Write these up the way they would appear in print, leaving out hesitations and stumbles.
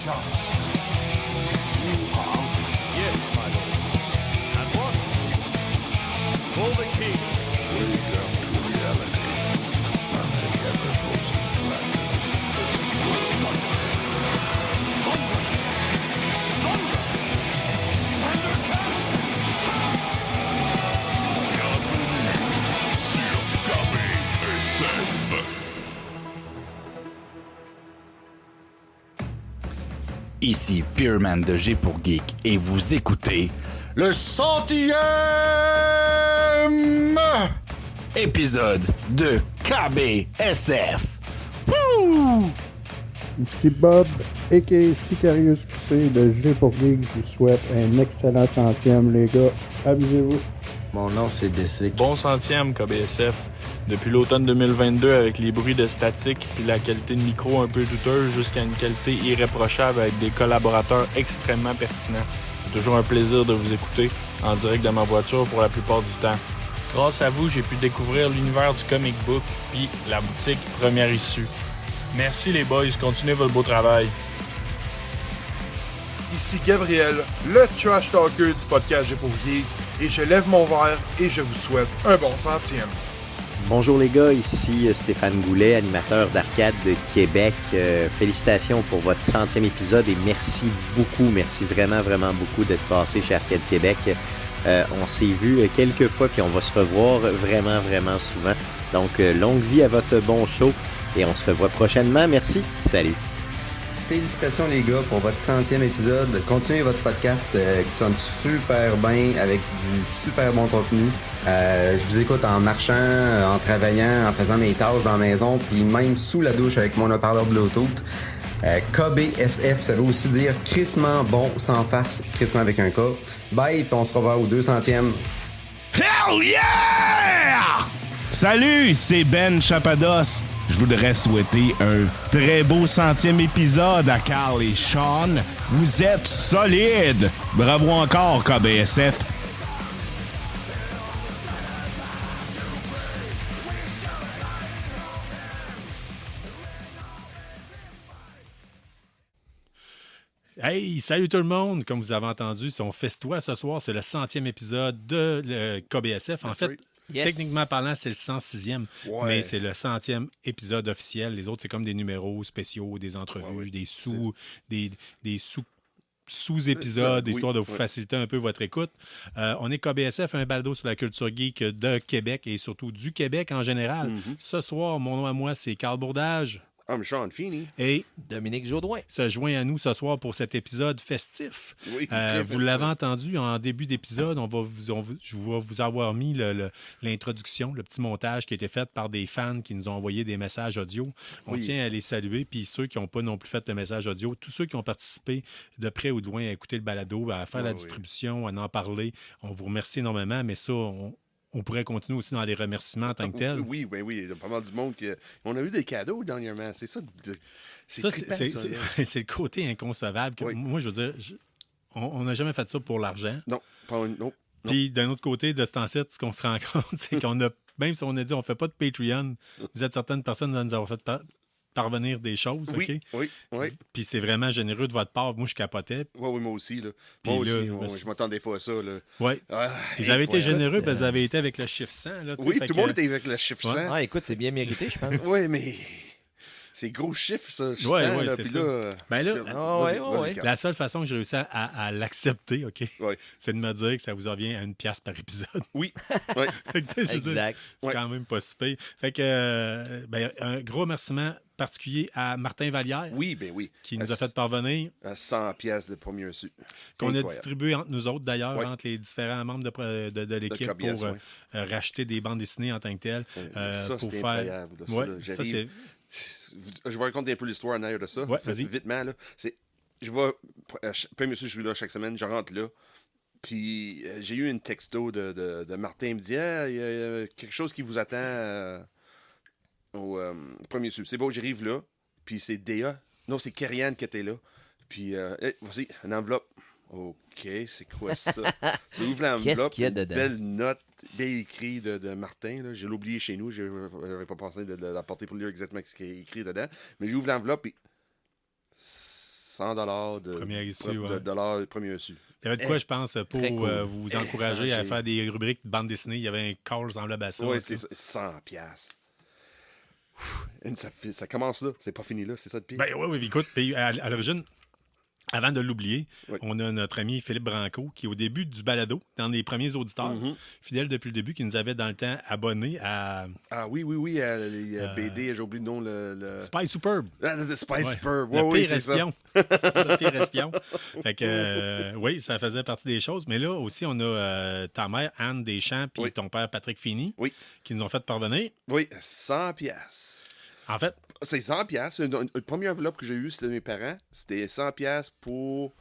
apologize. You have? Yes, my lord. At once. For the king. Wake up to reality. Nothing ever goes as planned as this world. Thunder! Thunder! Thundercats! Bienvenue sur KBSF. Ici Peerman de G pour Geek et vous écoutez le 100e épisode de KBSF. Wouh! Ici Bob, a.k.a. Sicarius QC de G pour Geek. Je vous souhaite un excellent 100e, les gars. Amusez-vous. Mon nom, c'est Dessic. Bon centième KBSF. Depuis l'automne 2022, avec les bruits de statique puis la qualité de micro un peu douteuse jusqu'à une qualité irréprochable avec des collaborateurs extrêmement pertinents. C'est toujours un plaisir de vous écouter en direct de ma voiture pour la plupart du temps. Grâce à vous, j'ai pu découvrir l'univers du comic book puis la boutique Première Issue. Merci les boys, continuez votre beau travail. Ici Gabriel, le trash talker du podcast G pour Geek, et je lève mon verre et je vous souhaite un bon 100e. Bonjour les gars, ici Stéphane Goulet, animateur d'Arcade de Québec. Félicitations pour votre 100e épisode et merci beaucoup, merci vraiment beaucoup d'être passé chez Arcade Québec. On s'est vu quelques fois puis on va se revoir vraiment souvent. Donc longue vie à votre bon show et on se revoit prochainement. Merci, salut! Félicitations les gars pour votre 100e épisode. Continuez votre podcast qui sonne super bien avec du super bon contenu. Je vous écoute en marchant, en travaillant, en faisant mes tâches dans la maison, puis même sous la douche avec mon haut-parleur Bluetooth. KBSF, ça veut aussi dire crissement bon sans farce, crissement avec un K. Bye, puis on se revoit au 200e. Hell yeah! Salut, c'est Ben Chapados. Je voudrais souhaiter un très beau 100e épisode à Carl et Sean. Vous êtes solides! Bravo encore, KBSF. Hey, salut tout le monde! Comme vous avez entendu, on festoie ce soir. C'est le 100e épisode de le KBSF. En fait, techniquement parlant, c'est le 106e, mais c'est le 100e épisode officiel. Les autres, c'est comme des numéros spéciaux, des entrevues, des sous-épisodes, histoire de vous faciliter un peu votre écoute. On est KBSF, un balado sur la culture geek de Québec et surtout du Québec en général. Ce soir, mon nom à moi, c'est Carl Bourdage. I'm Sean Feeney. Et Dominique Jodoin se joint à nous ce soir pour cet épisode festif. Oui, vous l'avez entendu en début d'épisode, je vais vous avoir mis l'introduction, le petit montage qui a été fait par des fans qui nous ont envoyé des messages audio. On tient à les saluer, puis ceux qui n'ont pas non plus fait le message audio, tous ceux qui ont participé de près ou de loin à écouter le balado, à faire la distribution, à en parler, on vous remercie énormément, mais ça, on pourrait continuer aussi dans les remerciements en tant que tel. Oui, il y a pas mal du monde qui... On a eu des cadeaux dernièrement, c'est ça. C'est le côté inconcevable. Moi, je veux dire, on n'a jamais fait ça pour l'argent. Non, non. Puis d'un autre côté, de ce temps-ci, ce qu'on se rend compte, c'est qu'on a, même si on a dit on ne fait pas de Patreon, vous êtes certaines personnes à nous avoir fait parvenir des choses, oui, OK? Oui. Puis c'est vraiment généreux de votre part. Moi, je capotais. Oui, moi aussi. Là. Je m'attendais pas à ça. Oui. Ils avaient été généreux parce qu'ils avaient été avec le chiffre 100. Là, oui, tout le monde était avec le chiffre 100. Ah, écoute, c'est bien mérité, je pense. Oui, mais... C'est gros chiffre, ça. Oui, c'est ça. La seule façon que j'ai réussi à l'accepter, OK, c'est de me dire que ça vous revient à 1$ par épisode. Oui. Exact. C'est quand même pas si pire. Fait que, un gros remerciement particulier à Martin Vallière. Oui. Qui nous a fait parvenir. À 100$ de premier reçu. Qu'on a distribué entre nous autres, d'ailleurs, entre les différents membres de l'équipe pour racheter des bandes dessinées en tant que telles. Ça, pour c'est faire... incroyable. Ça, c'est... Je vais raconter un peu l'histoire en arrière de ça. Vas-y. Vitement, là. Je vais... Monsieur, je suis là chaque semaine, je rentre là. Puis j'ai eu une texto de Martin. Il me dit « il y a quelque chose qui vous attend au premier sub. » C'est bon, j'arrive là. Puis c'est Déa. Non, c'est Kerianne qui était là. Puis, voici, une enveloppe. OK, c'est quoi ça? J'ouvre l'enveloppe. Qu'est-ce qu'il y a dedans? Belle note, bien écrit de Martin. Là. Je l'ai oublié chez nous. Je n'avais pas pensé de l'apporter pour lire exactement ce qui est écrit dedans. Mais j'ouvre l'enveloppe et $100 de Premier issu, ouais. dollars premier issu. Il y avait de quoi, je pense, pour Très cool. vous encourager à faire des rubriques de bande dessinée. Il y avait un call semblable à ça. Oui, c'est ça, 100$. Ça commence là, c'est pas fini là, c'est ça de pire. Ben oui, écoute, puis à l'origine, avant de l'oublier, Oui. on a notre ami Philippe Branco, qui au début du balado, dans les premiers auditeurs, fidèle depuis le début, qui nous avait dans le temps abonné à Ah oui, les BD, j'ai oublié le nom, le... Spy Superb. Ah, c'est Spy Ouais. Superb, Le oui, pire c'est ça. espion. Le pire espion. Fait que, oui, ça faisait partie des choses. Mais là aussi, on a ta mère, Anne Deschamps, puis ton père, Patrick Fini, qui nous ont fait parvenir. Oui, 100$. En fait, c'est 100$. Une première enveloppe que j'ai eue, c'était de mes parents. C'était 100$ pour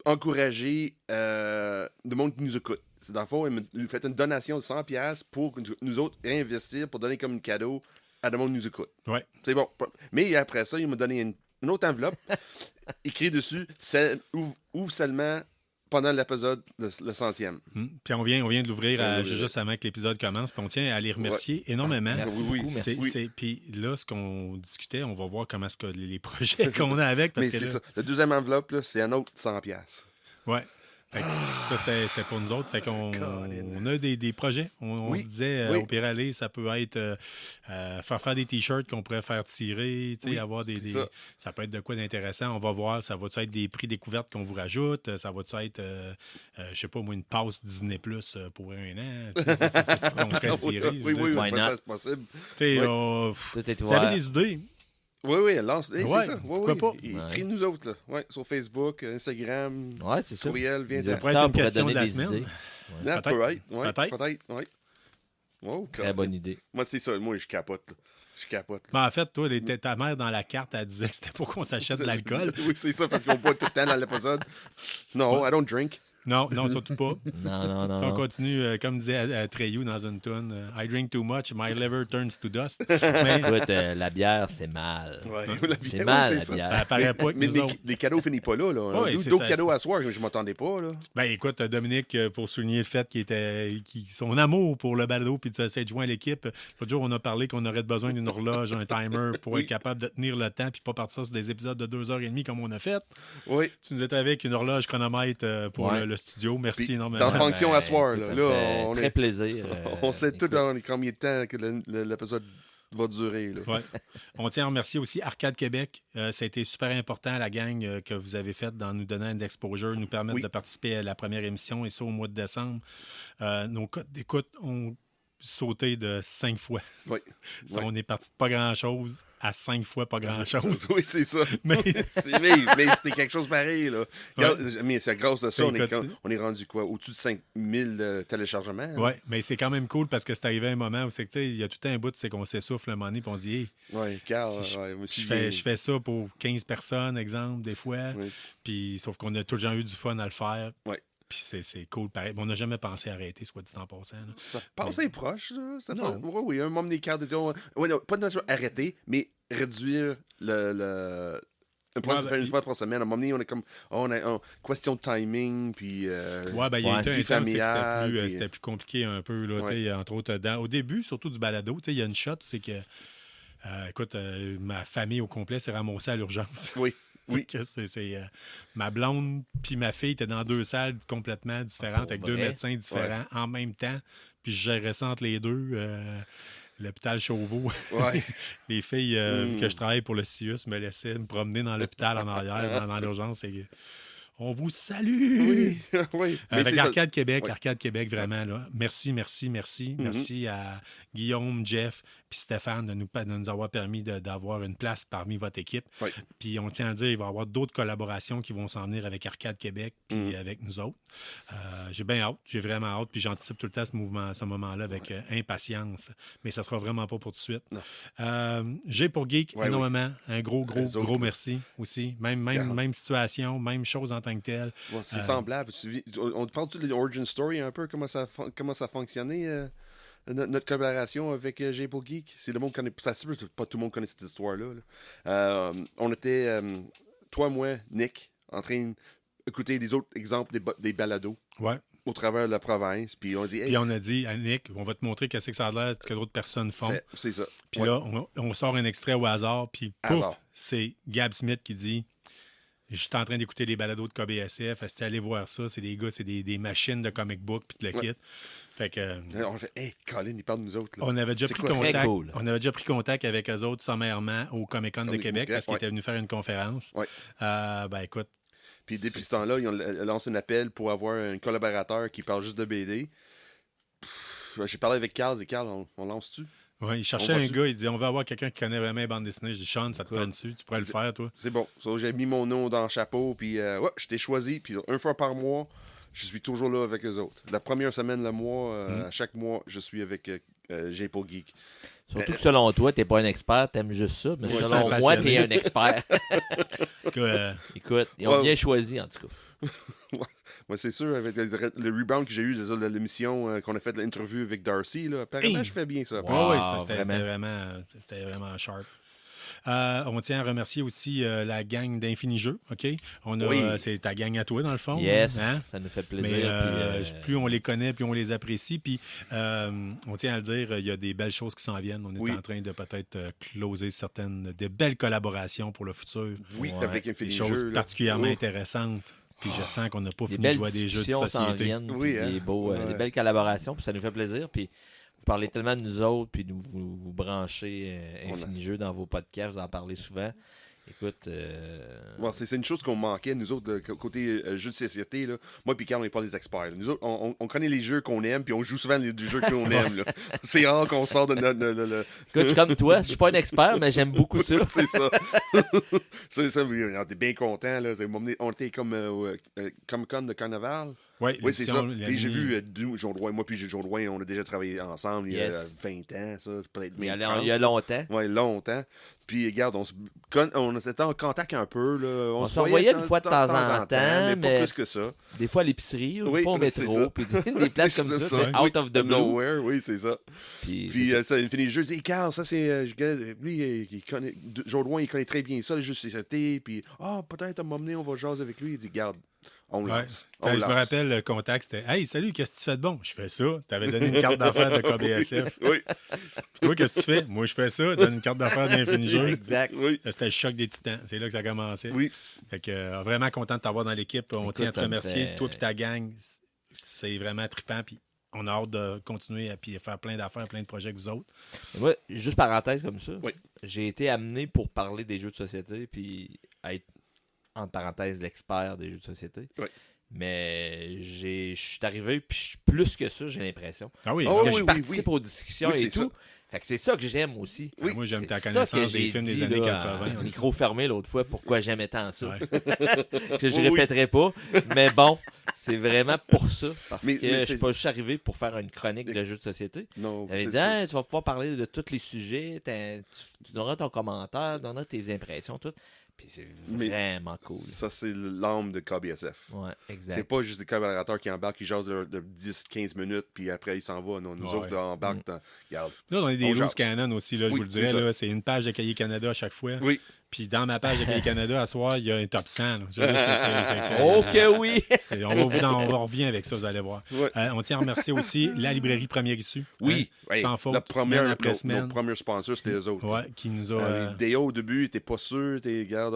encourager le monde qui nous écoute. C'est dans le fond, ils nous fait une donation de 100$ pour nous autres réinvestir, pour donner comme un cadeau à le monde qui nous écoute. Ouais. C'est bon. Mais après ça, ils m'ont donné une autre enveloppe, écrit dessus, ouvre seulement pendant l'épisode, le 100e. Puis on vient de l'ouvrir juste avant que l'épisode commence. Puis on tient à les remercier énormément. Merci beaucoup, merci. Puis là, ce qu'on discutait, on va voir comment est-ce que les projets qu'on a avec. Parce Mais que c'est là, ça. La deuxième enveloppe, là, c'est un autre 100$. Ouais. Fait que ça, c'était pour nous autres. Fait qu'on on a des projets. On se disait, au pire aller, ça peut être faire des t-shirts qu'on pourrait faire tirer, avoir ça peut être de quoi d'intéressant. On va voir, ça va être des prix découvertes qu'on vous rajoute, ça va être, je sais pas moi, une passe Disney Plus pour un an. C'est ce qu'on ferait tirer. C'est possible. Tout est ouvert. Vous avez des idées? Oui, lance. C'est ça. Pourquoi pas? Écris-nous autres, là. Ouais, sur Facebook, Instagram, c'est ça. courriel, viens Ça pourrait être une question de la semaine. Peut-être. Ouais. Wow, très bonne idée. Moi, c'est ça. Moi, je capote. Là. Ben, en fait, toi, ta mère, dans la carte, elle disait que c'était pour qu'on s'achète de l'alcool. Oui, c'est ça, parce qu'on boit tout le temps dans l'épisode. Non, I don't drink. Non, surtout pas. Non. Si on continue, comme disait Treyu dans une tune, I drink too much, my liver turns to dust. Mais... Écoute, la bière, c'est mal. C'est mal, la bière. Ça apparaît pas que mais nous autres. Les cadeaux finissent pas là. D'autres cadeaux à soir, je m'attendais pas. Là. Ben écoute, Dominique, pour souligner le fait son amour pour le balado puis tu essaies de joindre l'équipe, l'autre jour, on a parlé qu'on aurait besoin d'une horloge, un timer pour être capable de tenir le temps puis pas partir sur des épisodes de 2h30 comme on a fait. Oui. Tu nous étais avec une horloge chronomètre pour le studio. Merci puis, énormément. Dans fonction à soir. Écoute, là, on très plaisir. On sait tout dans combien de temps que l'épisode va durer. Là. Ouais. On tient à remercier aussi Arcade Québec. Ça a été super important, la gang que vous avez faite dans nous donner une exposure, nous permettre de participer à la première émission, et ça au mois de décembre. Nos codes d'écoute ont sauté de 5 fois. Oui. On est parti de pas grand-chose à 5 fois pas grand-chose. Oui, c'est ça. Mais c'était quelque chose pareil. Là. Mais c'est grâce à ça, on est rendu quoi? Au-dessus de 5000 téléchargements. Oui, mais c'est quand même cool parce que c'est arrivé un moment où c'est que il y a tout un bout, c'est qu'on s'essouffle un moment donné et on se dit hey, je fais ça pour 15 personnes, exemple, des fois. Oui. Puis sauf qu'on a toujours eu du fun à le faire. Oui. Puis c'est cool, pareil. On n'a jamais pensé à arrêter, soit dit en passant. Là. Ça passait proche, là. Oui, un moment des cartes de dire... pas de arrêter, mais réduire le une fois par semaine. À un moment donné, on est comme... On a question de timing, puis... il y a été un temps, c'était plus compliqué un peu, là, entre autres. Au début, surtout du balado, il y a une shot, c'est que... écoute, ma famille au complet s'est ramassée à l'urgence. Oui. Oui. Ma blonde puis ma fille étaient dans 2 salles complètement différentes, avec 2 médecins différents en même temps. Puis je gérais ça entre les deux. L'hôpital Chauveau. Ouais. Les filles que je travaille pour le CIUS me laissaient me promener dans l'hôpital en arrière, dans l'urgence. On vous salue! Oui. Avec Arcade Québec, vraiment. Là. Merci. Merci à Guillaume, Jeff puis Stéphane de nous avoir permis d'avoir une place parmi votre équipe. Oui. Puis on tient à le dire, il va y avoir d'autres collaborations qui vont s'en venir avec Arcade Québec puis avec nous autres. J'ai bien hâte, j'ai vraiment hâte, puis j'anticipe tout le temps ce moment-là avec impatience. Mais ça sera vraiment pas pour tout de suite. J'ai pour Geek énormément. Un gros merci aussi. Même situation, même chose en tant que telle. Bon, c'est semblable. On parle-tu de l'origin story un peu, comment ça a fonctionné notre collaboration avec J'ai pour Geek? C'est le monde connaît. Ça se peut que pas tout le monde connaît cette histoire-là. Là. On était, toi, moi, Nick, en train d'écouter des autres exemples des balados. Ouais. au travers de la province. Puis on dit, hey, Puis on a dit, Nick, on va te montrer qu'est-ce que ça a l'air, ce que d'autres personnes font. c'est ça. Puis là, on sort un extrait au hasard, puis pouf, c'est Gab Smith qui dit « J'étais en train d'écouter les balados de KBSF, est-ce que allez voir ça? C'est des gars, c'est des machines de comic book, puis de le kit. » Fait que... On a fait « Hey, Colin, il parle de nous autres. » On avait déjà pris contact. Cool. On avait déjà pris contact avec eux autres sommairement au Comic-Con de Québec parce qu'ils étaient venus faire une conférence. Ben écoute. Puis depuis ce temps-là, ils ont lancé un appel pour avoir un collaborateur qui parle juste de BD. J'ai parlé avec Carl, et Carl, on lance-tu? Oui, il cherchait un gars, il dit on veut avoir quelqu'un qui connaît vraiment les bandes dessinées. Je dis Sean, ça te prend dessus, tu pourrais le faire, toi. C'est bon. J'ai mis mon nom dans le chapeau, puis je t'ai choisi, puis une fois par mois, je suis toujours là avec eux autres. La première semaine, le mois, chaque mois, je suis avec G pour Geek. Surtout que selon toi, t'es pas un expert, t'aimes juste ça, mais selon moi, t'es un expert. Écoute, ils ont bien choisi, en tout cas. Moi, c'est sûr, avec le rebound que j'ai eu de l'émission qu'on a fait, l'interview avec Darcy, là, apparemment, je fais bien ça. Wow, oui, c'était vraiment sharp. On tient à remercier aussi la gang d'Infini-Jeux, OK? C'est ta gang à toi, dans le fond. Yes, ça nous fait plaisir. Mais plus on les connaît, plus on les apprécie. Puis on tient à le dire, il y a des belles choses qui s'en viennent. On est en train de peut-être closer des belles collaborations pour le futur. Oui, avec Infinity-Jeux. Des choses particulièrement intéressantes. Puis je sens qu'on n'a pas fini de jouer à des jeux de société. S'en viennent, des belles collaborations, puis ça nous fait plaisir. Puis vous parlez tellement de nous autres, puis vous branchez Infini-Jeux dans vos podcasts, vous en parlez souvent. Écoute... c'est une chose qu'on manquait, nous autres, côté jeux de société. Là. Moi et Carl, on n'est pas des experts. Nous autres, on connaît les jeux qu'on aime, puis on joue souvent les jeux qu'on aime. Là. C'est rare qu'on sort de notre... Écoute, je suis comme toi, je suis pas un expert, mais j'aime beaucoup ça. C'est ça. C'est ça, on était bien contents. Là. On était comme Comic-Con de Carnaval. Oui, c'est ça. Puis j'ai vu Joe Drouin, moi puis Joe Drouin, on a déjà travaillé ensemble il y a 20 ans, ça, peut-être même 30. Il y a longtemps. Oui, longtemps. Puis regarde, on était en contact un peu. Là. On se revoyait une fois de temps en temps, mais pas plus que ça. Des fois à l'épicerie, des fois au métro, puis des places comme ça, out of the blue. Nowhere, oui, c'est ça. Puis ça, Infinity-Jeux, je dis, Carl, ça c'est... lui, il connaît... Joe Drouin, il connaît très bien ça, les jeux de société, puis peut-être à un moment donné, on va jaser avec lui. Il dit, garde. On lance. Je me rappelle, le contact, c'était « Hey, salut, qu'est-ce que tu fais de bon? » Je fais ça. Tu avais donné une carte d'affaires de KBSF. Oui. Puis toi, qu'est-ce que tu fais? Moi, je fais ça. Donne une carte d'affaires d'Infini-Jeux. Exact. Oui. C'était le choc des titans. C'est là que ça a commencé. Oui. Fait que vraiment content de t'avoir dans l'équipe. On tient à te remercier. Toi et ta gang, c'est vraiment trippant. Puis on a hâte de continuer à faire plein d'affaires, plein de projets avec vous autres. Moi, juste parenthèse comme ça, j'ai été amené pour parler des jeux de société puis être, entre parenthèses, l'expert des jeux de société. Oui. Mais je suis arrivé, puis plus que ça, j'ai l'impression. Ah oui, parce que je participe aux discussions et tout. Fait que c'est ça que j'aime aussi. Oui. Moi, j'aime ta connaissance des films des années 80. Micro fermé l'autre fois, pourquoi j'aimais tant ça. Que je répéterai pas. Mais bon, c'est vraiment pour ça. Parce que je suis pas juste arrivé pour faire une chronique de jeux de société. Non. Tu vas pouvoir parler de tous les sujets, tu donneras ton commentaire, tu donneras tes impressions, tout. Puis c'est vraiment cool. Ça, c'est l'âme de KBSF. Ouais, exact. C'est pas juste des collaborateurs qui embarquent, qui jasent de 10-15 minutes, puis après, ils s'en vont. Nous autres, on embarque. Regarde. Là, on est des loose canon aussi, là, je vous le dirais. Là, c'est une page de Cahiers Canada à chaque fois. Oui. Puis dans ma page de Cahiers Canada, à soir, il y a un top 100. Oh que oui! On revient avec ça, vous allez voir. Ouais. On tient à remercier aussi la librairie Première Issue. Oui. Sans faute, semaine après semaine. Notre premier sponsor, c'était eux autres. Ouais, qui nous a... Déo, au début, t'es pas sûr. Regarde,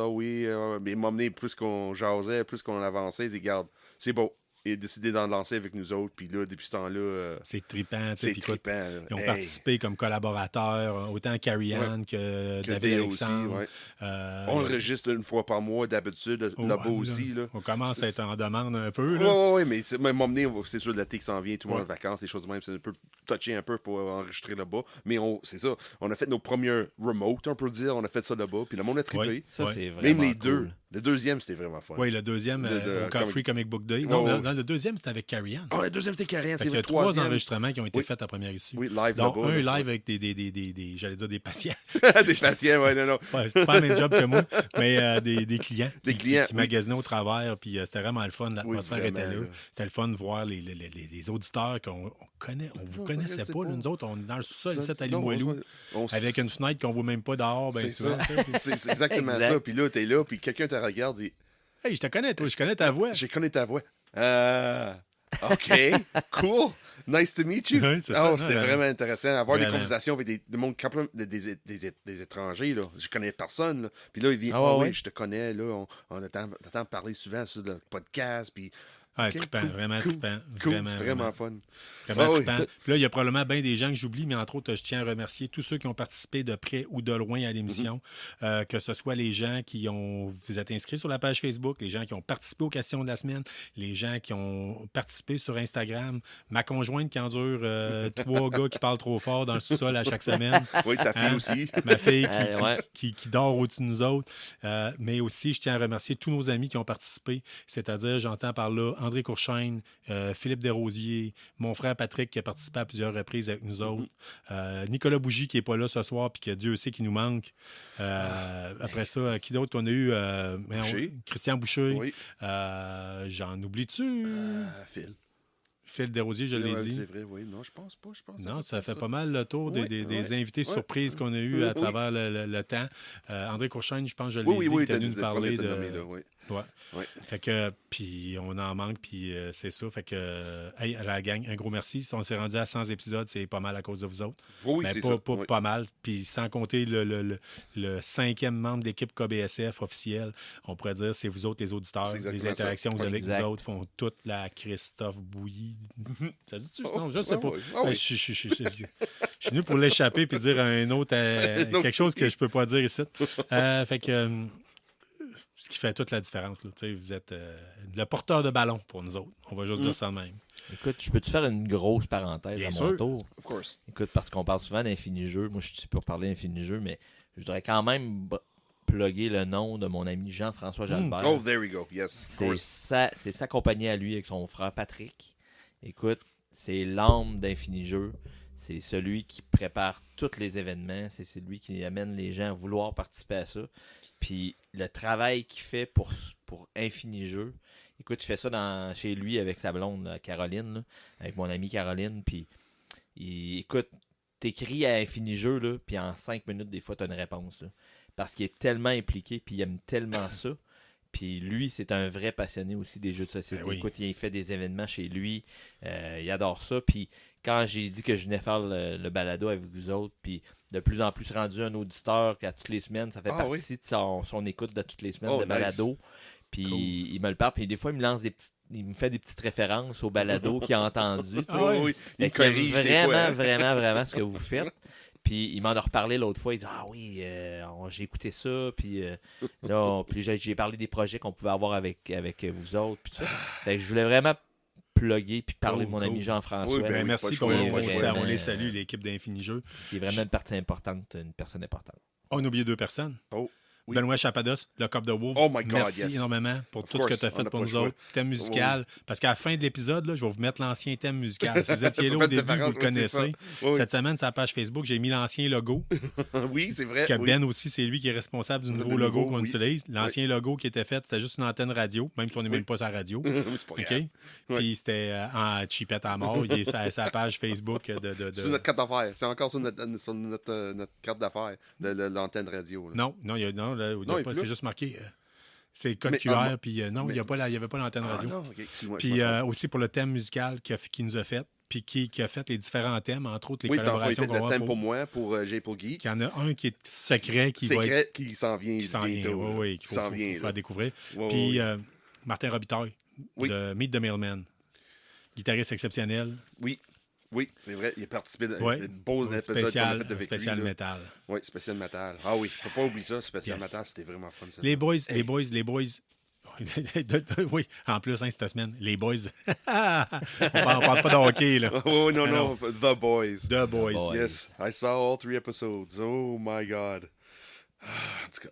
mais il m'a amené plus qu'on jasait, plus qu'on avançait. Il dit, regarde, c'est beau. Il a décidé d'en lancer avec nous autres. Puis là, depuis ce temps-là... c'est trippant. C'est trippant. Ils ont participé comme collaborateurs, autant Carrie Ann que David Alexandre. Aussi, on enregistre une fois par mois d'habitude. Là-bas aussi. Là. On commence à être en demande un peu. Oui, mais c'est sûr, l'été qui s'en vient, tout le monde en vacances, les choses de même. C'est un peu touché un peu pour enregistrer là-bas. Mais c'est ça. On a fait nos premiers remote, on peut dire. On a fait ça là-bas. Puis le monde a trippé. Oui, ça, c'est vraiment même les cool. deux. Le deuxième, c'était vraiment fun. Oui, le deuxième, au Coffree Comic Book Day. Le deuxième, c'était avec Carrie Ann. Le deuxième, c'était Carrie Ann. Il y a 3 enregistrements qui ont été faits à première issue. Oui, live donc, là-bas. Un live avec des j'allais dire des patients. Des patients, oui, non. Ouais, c'est pas le même job que moi, mais des clients. Des clients. Qui magasinaient au travers, puis c'était vraiment le fun. L'atmosphère était là. C'était le fun de voir les auditeurs qu'on connaît. On vous connaissait pas. Nous autres, on est dans le sous-sol, à Limoilou, avec une fenêtre qu'on voit même pas dehors. C'est ça. C'est exactement ça. Puis là, t'es là, puis quelqu'un te regarde et dit, hey, je te connais, toi. Je connais ta voix. Je connais ta voix. OK, cool. Nice to meet you. Oui, c'est ça. C'était vraiment intéressant. Avoir des Vraiment. conversations avec des monde des étrangers. Là. Je connais personne. Là. Puis là, il vient, oui, je te connais. Là, on t'entend parler souvent sur le podcast. Puis, okay, trippant, cool, vraiment cool, trippant. Cool, vraiment fun. Vraiment trippant. Puis là, il y a probablement bien des gens que j'oublie, mais entre autres, je tiens à remercier tous ceux qui ont participé de près ou de loin à l'émission, que ce soit les gens qui vous êtes inscrits sur la page Facebook, les gens qui ont participé aux questions de la semaine, les gens qui ont participé sur Instagram, ma conjointe qui endure 3 gars qui parlent trop fort dans le sous-sol à chaque semaine. Oui, ta fille aussi. Ma fille qui dort au-dessus de nous autres. Mais aussi, je tiens à remercier tous nos amis qui ont participé, c'est-à-dire, j'entends par là André Courchaine, Philippe Desrosiers, mon frère Patrick qui a participé à plusieurs reprises avec nous autres, Nicolas Bougie qui n'est pas là ce soir puis que Dieu sait qu'il nous manque. Après ça, qui d'autre qu'on a eu? Christian Boucher. Oui. J'en oublie-tu? Phil Desrosiers, je l'ai dit. C'est vrai, oui. Non, je pense pas. Non, ça fait pas mal le tour des invités surprises qu'on a eus à travers le temps. André Courchaine, je pense que je l'ai dit, qui est venu nous parler de... Ouais. Fait que, puis on en manque, puis c'est ça. Fait que, hey, à la gang, un gros merci. Si on s'est rendu à 100 épisodes, c'est pas mal à cause de vous autres. Oui, mais c'est pas mal. Puis sans compter le 5e membre de l'équipe KBSF officielle, on pourrait dire c'est vous autres, les auditeurs. Les interactions que vous avez avec vous autres font toute la Christophe Bouilly. Ça dit-tu? Non, je sais pas. Je suis venu pour l'échapper puis dire à un autre quelque chose que je peux pas dire ici. Fait que... ce qui fait toute la différence. Là. Vous êtes le porteur de ballon pour nous autres. On va juste dire ça de même. Écoute, je peux-tu faire une grosse parenthèse Bien à sûr. mon tour? Of course. Écoute, parce qu'on parle souvent d'infini-jeux. Moi, je suis pour parler d'infini-jeux, mais je voudrais quand même plugger le nom de mon ami Jean-François Jalbert. Oh, there we go. Yes, c'est sa compagnie à lui avec son frère Patrick. Écoute, c'est l'âme d'Infini-jeux. C'est celui qui prépare tous les événements. C'est celui qui amène les gens à vouloir participer à ça. Puis le travail qu'il fait pour Infini-jeux, écoute, il fait ça chez lui avec sa blonde Caroline, là, avec mon amie Caroline. Puis, écoute, t'écris à Infini-jeux, là, puis en 5 minutes, des fois, t'as une réponse. Là, parce qu'il est tellement impliqué, puis il aime tellement ça. Puis lui, c'est un vrai passionné aussi des jeux de société. Oui. Écoute, il fait des événements chez lui. Il adore ça. Puis quand j'ai dit que je venais faire le balado avec vous autres, puis de plus en plus rendu un auditeur qu'à toutes les semaines, ça fait partie de son écoute de toutes les semaines de balado. Puis il me le parle, puis des fois, il me fait des petites références au balado qu'il a entendu. Oui. Il corrige vraiment ce que vous faites. Puis il m'en a reparlé l'autre fois. Il dit j'ai écouté ça. Puis j'ai parlé des projets qu'on pouvait avoir avec vous autres. Puis tout ça. Fait que je voulais vraiment plugger puis parler de mon ami Jean-François. Oui, merci. On les salue, l'équipe d'Infini-jeux. Qui est vraiment une partie importante, une personne importante. On a oublié 2 personnes. Oui. Benoît Chapados, le Cop de Wolves. Oh my God, merci énormément pour tout ce que tu as fait pour nous autres. Thème musical. Parce qu'à la fin de l'épisode, là, je vais vous mettre l'ancien thème musical. Si vous étiez là au début, vous le connaissez. Cette semaine, sur la page Facebook, j'ai mis l'ancien logo. Oui, c'est vrai. Que Ben aussi, c'est lui qui est responsable du nouveau logo qu'on utilise. L'ancien logo qui était fait, c'était juste une antenne radio, même si on n'est même pas sa radio. C'est pas grave. Puis c'était en chipette à mort. Il est sur sa page Facebook Sur notre carte d'affaires. C'est encore sur notre carte d'affaires de l'antenne radio. Là. Non, c'est juste marqué. C'est code QR, puis il n'y avait pas l'antenne radio. Non, okay, puis aussi pour le thème musical qu'il nous a fait, puis qui a fait les différents thèmes, entre autres les collaborations qu'on va avoir. Le thème pour moi, pour J pour Geek. Il y en a un qui est secret, qui s'en vient bientôt. Oui, qu'il faut faire découvrir. Puis Martin Robitaille, de Meet the Mailman, guitariste exceptionnel. Oui, c'est vrai, il a participé à une beau spécial métal. Oui, spécial métal. Ah oui, je ne peux pas oublier ça, spécial métal, c'était vraiment fun. Les boys. Oui, en plus, cette semaine, les boys. on parle pas de hockey, là. Oh, non, The Boys. The Boys. Yes, I saw all 3 episodes. Oh my God. En tout cas.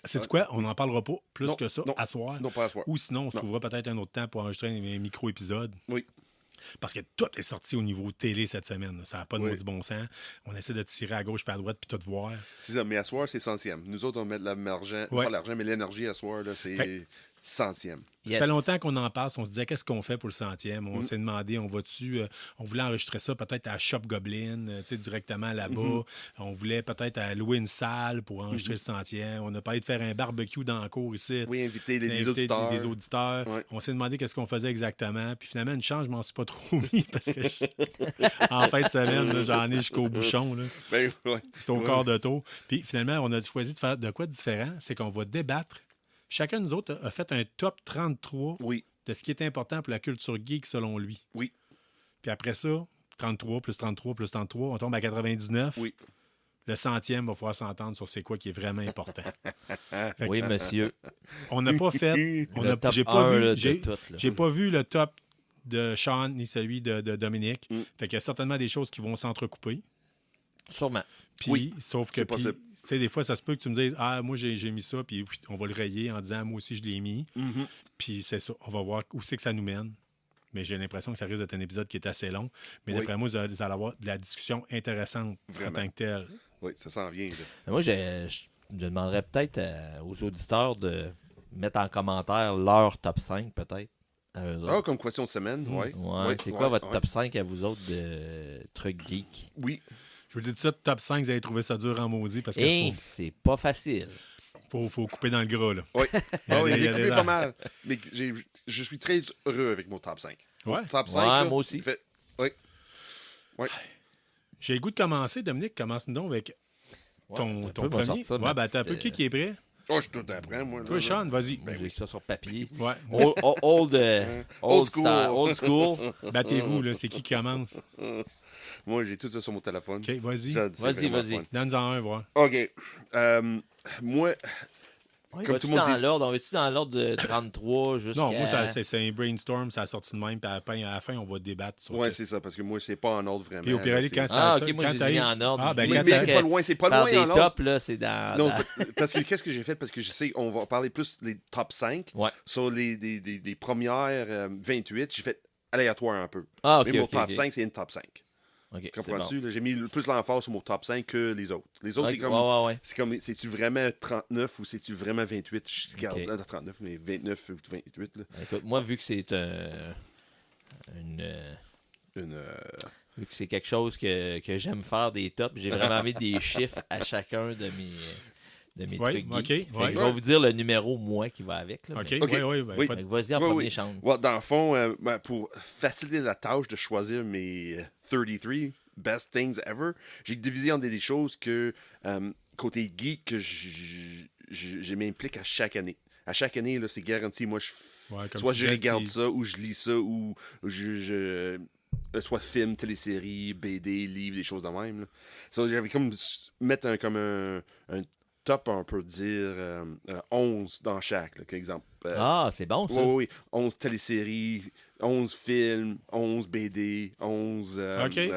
C'est quoi? On n'en parlera pas plus que ça à soir. Non, pas à soir. Ou sinon, on se trouvera peut-être un autre temps pour enregistrer un micro-épisode. Oui. Parce que tout est sorti au niveau télé cette semaine. Ça n'a pas de maudit bon sens. On essaie de tirer à gauche et à droite puis tout voir. C'est ça, mais à soir, c'est 100e. Nous autres, on met de l'argent, pas l'argent, mais l'énergie à soir, là, c'est centième. Ça fait longtemps qu'on en passe. On se disait, qu'est-ce qu'on fait pour le 100e? On s'est demandé, on va-tu... on voulait enregistrer ça peut-être à Shop Goblin, directement là-bas. On voulait peut-être louer une salle pour enregistrer le 100e. On a parlé de faire un barbecue dans la cour ici. Oui, inviter des auditeurs. Des auditeurs. Ouais. On s'est demandé qu'est-ce qu'on faisait exactement. Puis finalement, une chance, je m'en suis pas trop mis parce que en fin de semaine, là, j'en ai jusqu'au bouchon. Là. Ben, ouais. C'est au quart de tour. Puis finalement, on a choisi de faire de quoi de différent. C'est qu'on va débattre. Chacun de nous autres a fait un top 33 de ce qui est important pour la culture geek selon lui. Oui. Puis après ça, 33 plus 33 plus 33, on tombe à 99. Oui. Le 100e va falloir s'entendre sur c'est quoi qui est vraiment important. Oui, monsieur. On n'a pas fait... J'ai pas vu le top de Sean ni celui de Dominique. Fait qu'il y a certainement des choses qui vont s'entrecouper. Sûrement. Puis, sauf que... Tu sais, des fois, ça se peut que tu me dises « Ah, moi, j'ai mis ça, puis on va le rayer en disant « Moi aussi, je l'ai mis. Puis c'est ça. On va voir où c'est que ça nous mène. Mais j'ai l'impression que ça risque d'être un épisode qui est assez long. Mais d'après moi, vous allez avoir de la discussion intéressante en tant que telle. Oui, ça s'en vient. Là. Moi, je demanderais peut-être aux auditeurs de mettre en commentaire leur top 5, peut-être. Comme question de semaine, oui. C'est quoi votre top 5 à vous autres de trucs geeks? Oui. Je vous dis tout ça, top 5, vous allez trouver ça dur en maudit parce que c'est pas facile. Faut couper dans le gras, là. Oui, j'ai coupé pas mal. Mais je suis très heureux avec mon top 5. Ouais. Top 5, là, moi aussi. Oui. J'ai le goût de commencer. Dominique, commence-nous donc avec ton premier. T'as un peu qui est prêt? Oh, je suis tout après, moi. Toi, Sean, vas-y. J'ai ça sur papier. Ouais. Old school. Battez-vous, là. C'est qui commence? Moi, j'ai tout ça sur mon téléphone. OK, vas-y. Vas-y. Donne-en un, voir. OK. Moi... Comme tout le monde dit... On va-tu dans l'ordre de 33 jusqu'à... Non, moi, c'est un brainstorm, ça a sorti de même, puis à la fin, on va débattre sur ouais, c'est ça, parce que moi, c'est pas en ordre vraiment. Puis au pire, quand ça... OK, moi, j'ai mis en ordre. Mais c'est pas loin en ordre. Des tops, là, c'est dans... Non, parce que qu'est-ce que j'ai fait? Parce que je sais, on va parler plus des top 5. Ouais. Sur les premières 28, j'ai fait aléatoire un peu. Ah, OK, mais mon top 5, c'est une top 5. Okay, comprends-tu? J'ai mis plus l'emphase sur mon top 5 que les autres. Les autres, c'est comme... C'est-tu vraiment 39 ou c'est-tu vraiment 28? Je garde là, 39, mais 29 ou 28. Là. Écoute, moi, vu que c'est vu que c'est quelque chose que j'aime faire des tops, j'ai vraiment mis des chiffres à chacun de mes trucs geeks. Je vais vous dire le numéro, moi, qui va avec. Là, oui. Vas-y en premier, Sean. Dans le fond, pour faciliter la tâche de choisir mes 33 best things ever, j'ai divisé en des choses que, côté geek, que je m'implique à chaque année. À chaque année, là, c'est garanti. Moi, soit je regarde ça, ou je lis ça, ou soit film, télésérie, BD, livre, des choses de même. So, j'avais comme mettre un top, on peut dire 11 dans chaque, là, exemple. C'est bon, ça. Oui, 11 téléséries, 11 films, 11 BD, 11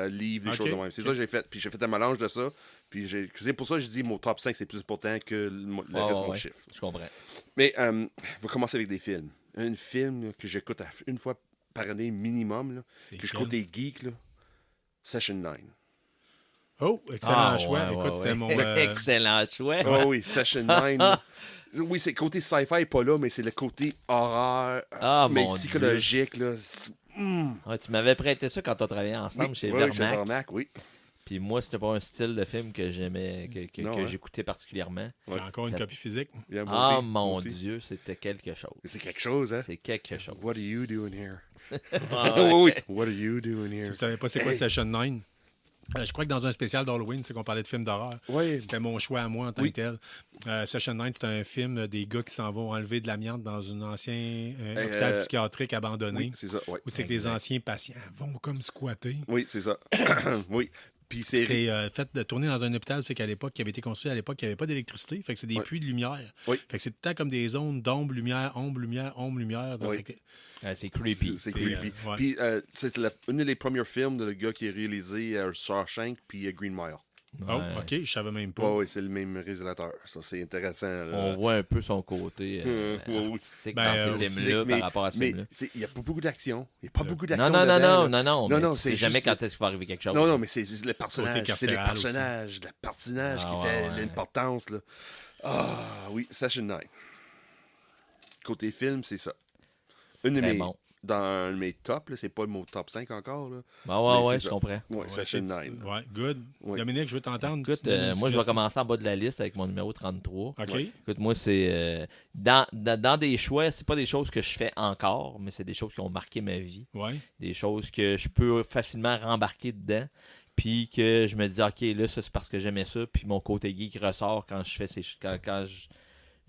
livres, des choses de même. C'est ça que j'ai fait. Puis j'ai fait un mélange de ça. Puis c'est pour ça que je dis mon top 5, c'est plus important que le reste de mon chiffre. Je comprends. Mais on va commencer avec des films. Un film là, que j'écoute une fois par année minimum, là, que je côté geek, là, Session 9. Oh, excellent choix. Écoute, c'était mon... Excellent choix. Oh oui, Session 9. Oui, c'est le côté sci-fi pas là, mais c'est le côté horreur, mais psychologique. Là. Tu m'avais prêté ça quand on travaillait ensemble chez Vermac. Chez Vermac, oui. Puis moi, c'était pas un style de film que j'aimais, que j'écoutais particulièrement. J'ai encore une copie physique. Mon Dieu, c'était quelque chose. C'est quelque chose, hein? C'est quelque chose. What are you doing here? Oui. What are you doing here? Si vous savez pas c'est quoi Session 9? Je crois que dans un spécial d'Halloween, c'est qu'on parlait de films d'horreur. Oui. C'était mon choix à moi en tant que tel. Session 9, c'est un film des gars qui s'en vont enlever de l'amiante dans un ancien hôpital psychiatrique abandonné. Oui, c'est ça. Oui. Où c'est que les anciens patients vont comme squatter. Oui, c'est ça. Oui. Puis c'est fait de tourner dans un hôpital, c'est qu'à l'époque, qui avait été construit à l'époque, il n'y avait pas d'électricité. Fait que c'est des puits de lumière. Oui. Fait que c'est tout le temps comme des zones d'ombre, lumière, ombre, lumière, ombre, lumière. Donc, c'est creepy. C'est creepy. Puis c'est une des premiers films de le gars qui a réalisé Shawshank puis Green Mile. Oh, OK, je savais même pas. Oui, c'est le même réalisateur. Ça, c'est intéressant. Là. On voit un peu son côté artistique dans ces films-là par rapport à ce film-là. Il n'y a pas beaucoup d'action. Il n'y a pas beaucoup d'action. Non, c'est jamais quand est-ce qu'il va arriver quelque chose. Non, mais c'est le personnage. C'est le personnage qui fait l'importance. Ah oui, Session 9. côté film, c'est ça. Une de Très mes, bon. dans mes tops, là, c'est pas mon top 5 encore. Là. Ben ouais, Mais ouais, c'est je ça. comprends. Ouais, Session 9. Ouais, good. Ouais. Dominique, je veux t'entendre. Écoute, Tu donnes une moi, je vais suggestion. commencer en bas de la liste avec mon numéro 33. OK. Ouais. Écoute, moi, c'est dans des choix, c'est pas des choses que je fais encore, mais c'est des choses qui ont marqué ma vie. Ouais. Des choses que je peux facilement rembarquer dedans. Puis que je me dis, OK, là, ça, c'est parce que j'aimais ça. Puis mon côté geek ressort quand je fais quand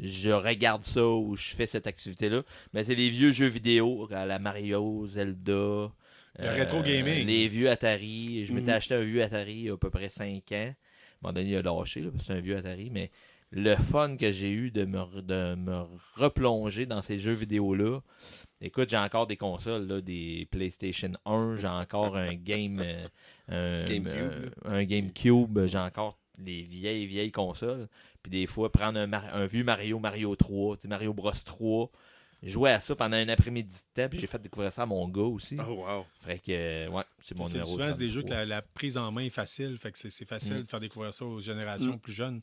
je regarde ça ou je fais cette activité-là. Mais c'est les vieux jeux vidéo, à la Mario, Zelda. Le rétro gaming. Les vieux Atari. Je m'étais acheté un vieux Atari il y a à peu près 5 ans. À un moment donné, il a lâché, là, parce que c'est un vieux Atari. Mais le fun que j'ai eu de me replonger dans ces jeux vidéo-là. Écoute, j'ai encore des consoles, là, des PlayStation 1. J'ai encore un GameCube. J'ai encore les vieilles consoles. Puis des fois, prendre un vieux Mario 3, Mario Bros 3, jouer à ça pendant un après-midi de temps, puis j'ai fait découvrir ça à mon gars aussi. Oh, wow. Fait que, ouais, c'est mon numéro Souvent, c'est des jeux que 33. la prise en main est facile, fait que c'est facile de faire découvrir ça aux générations plus jeunes.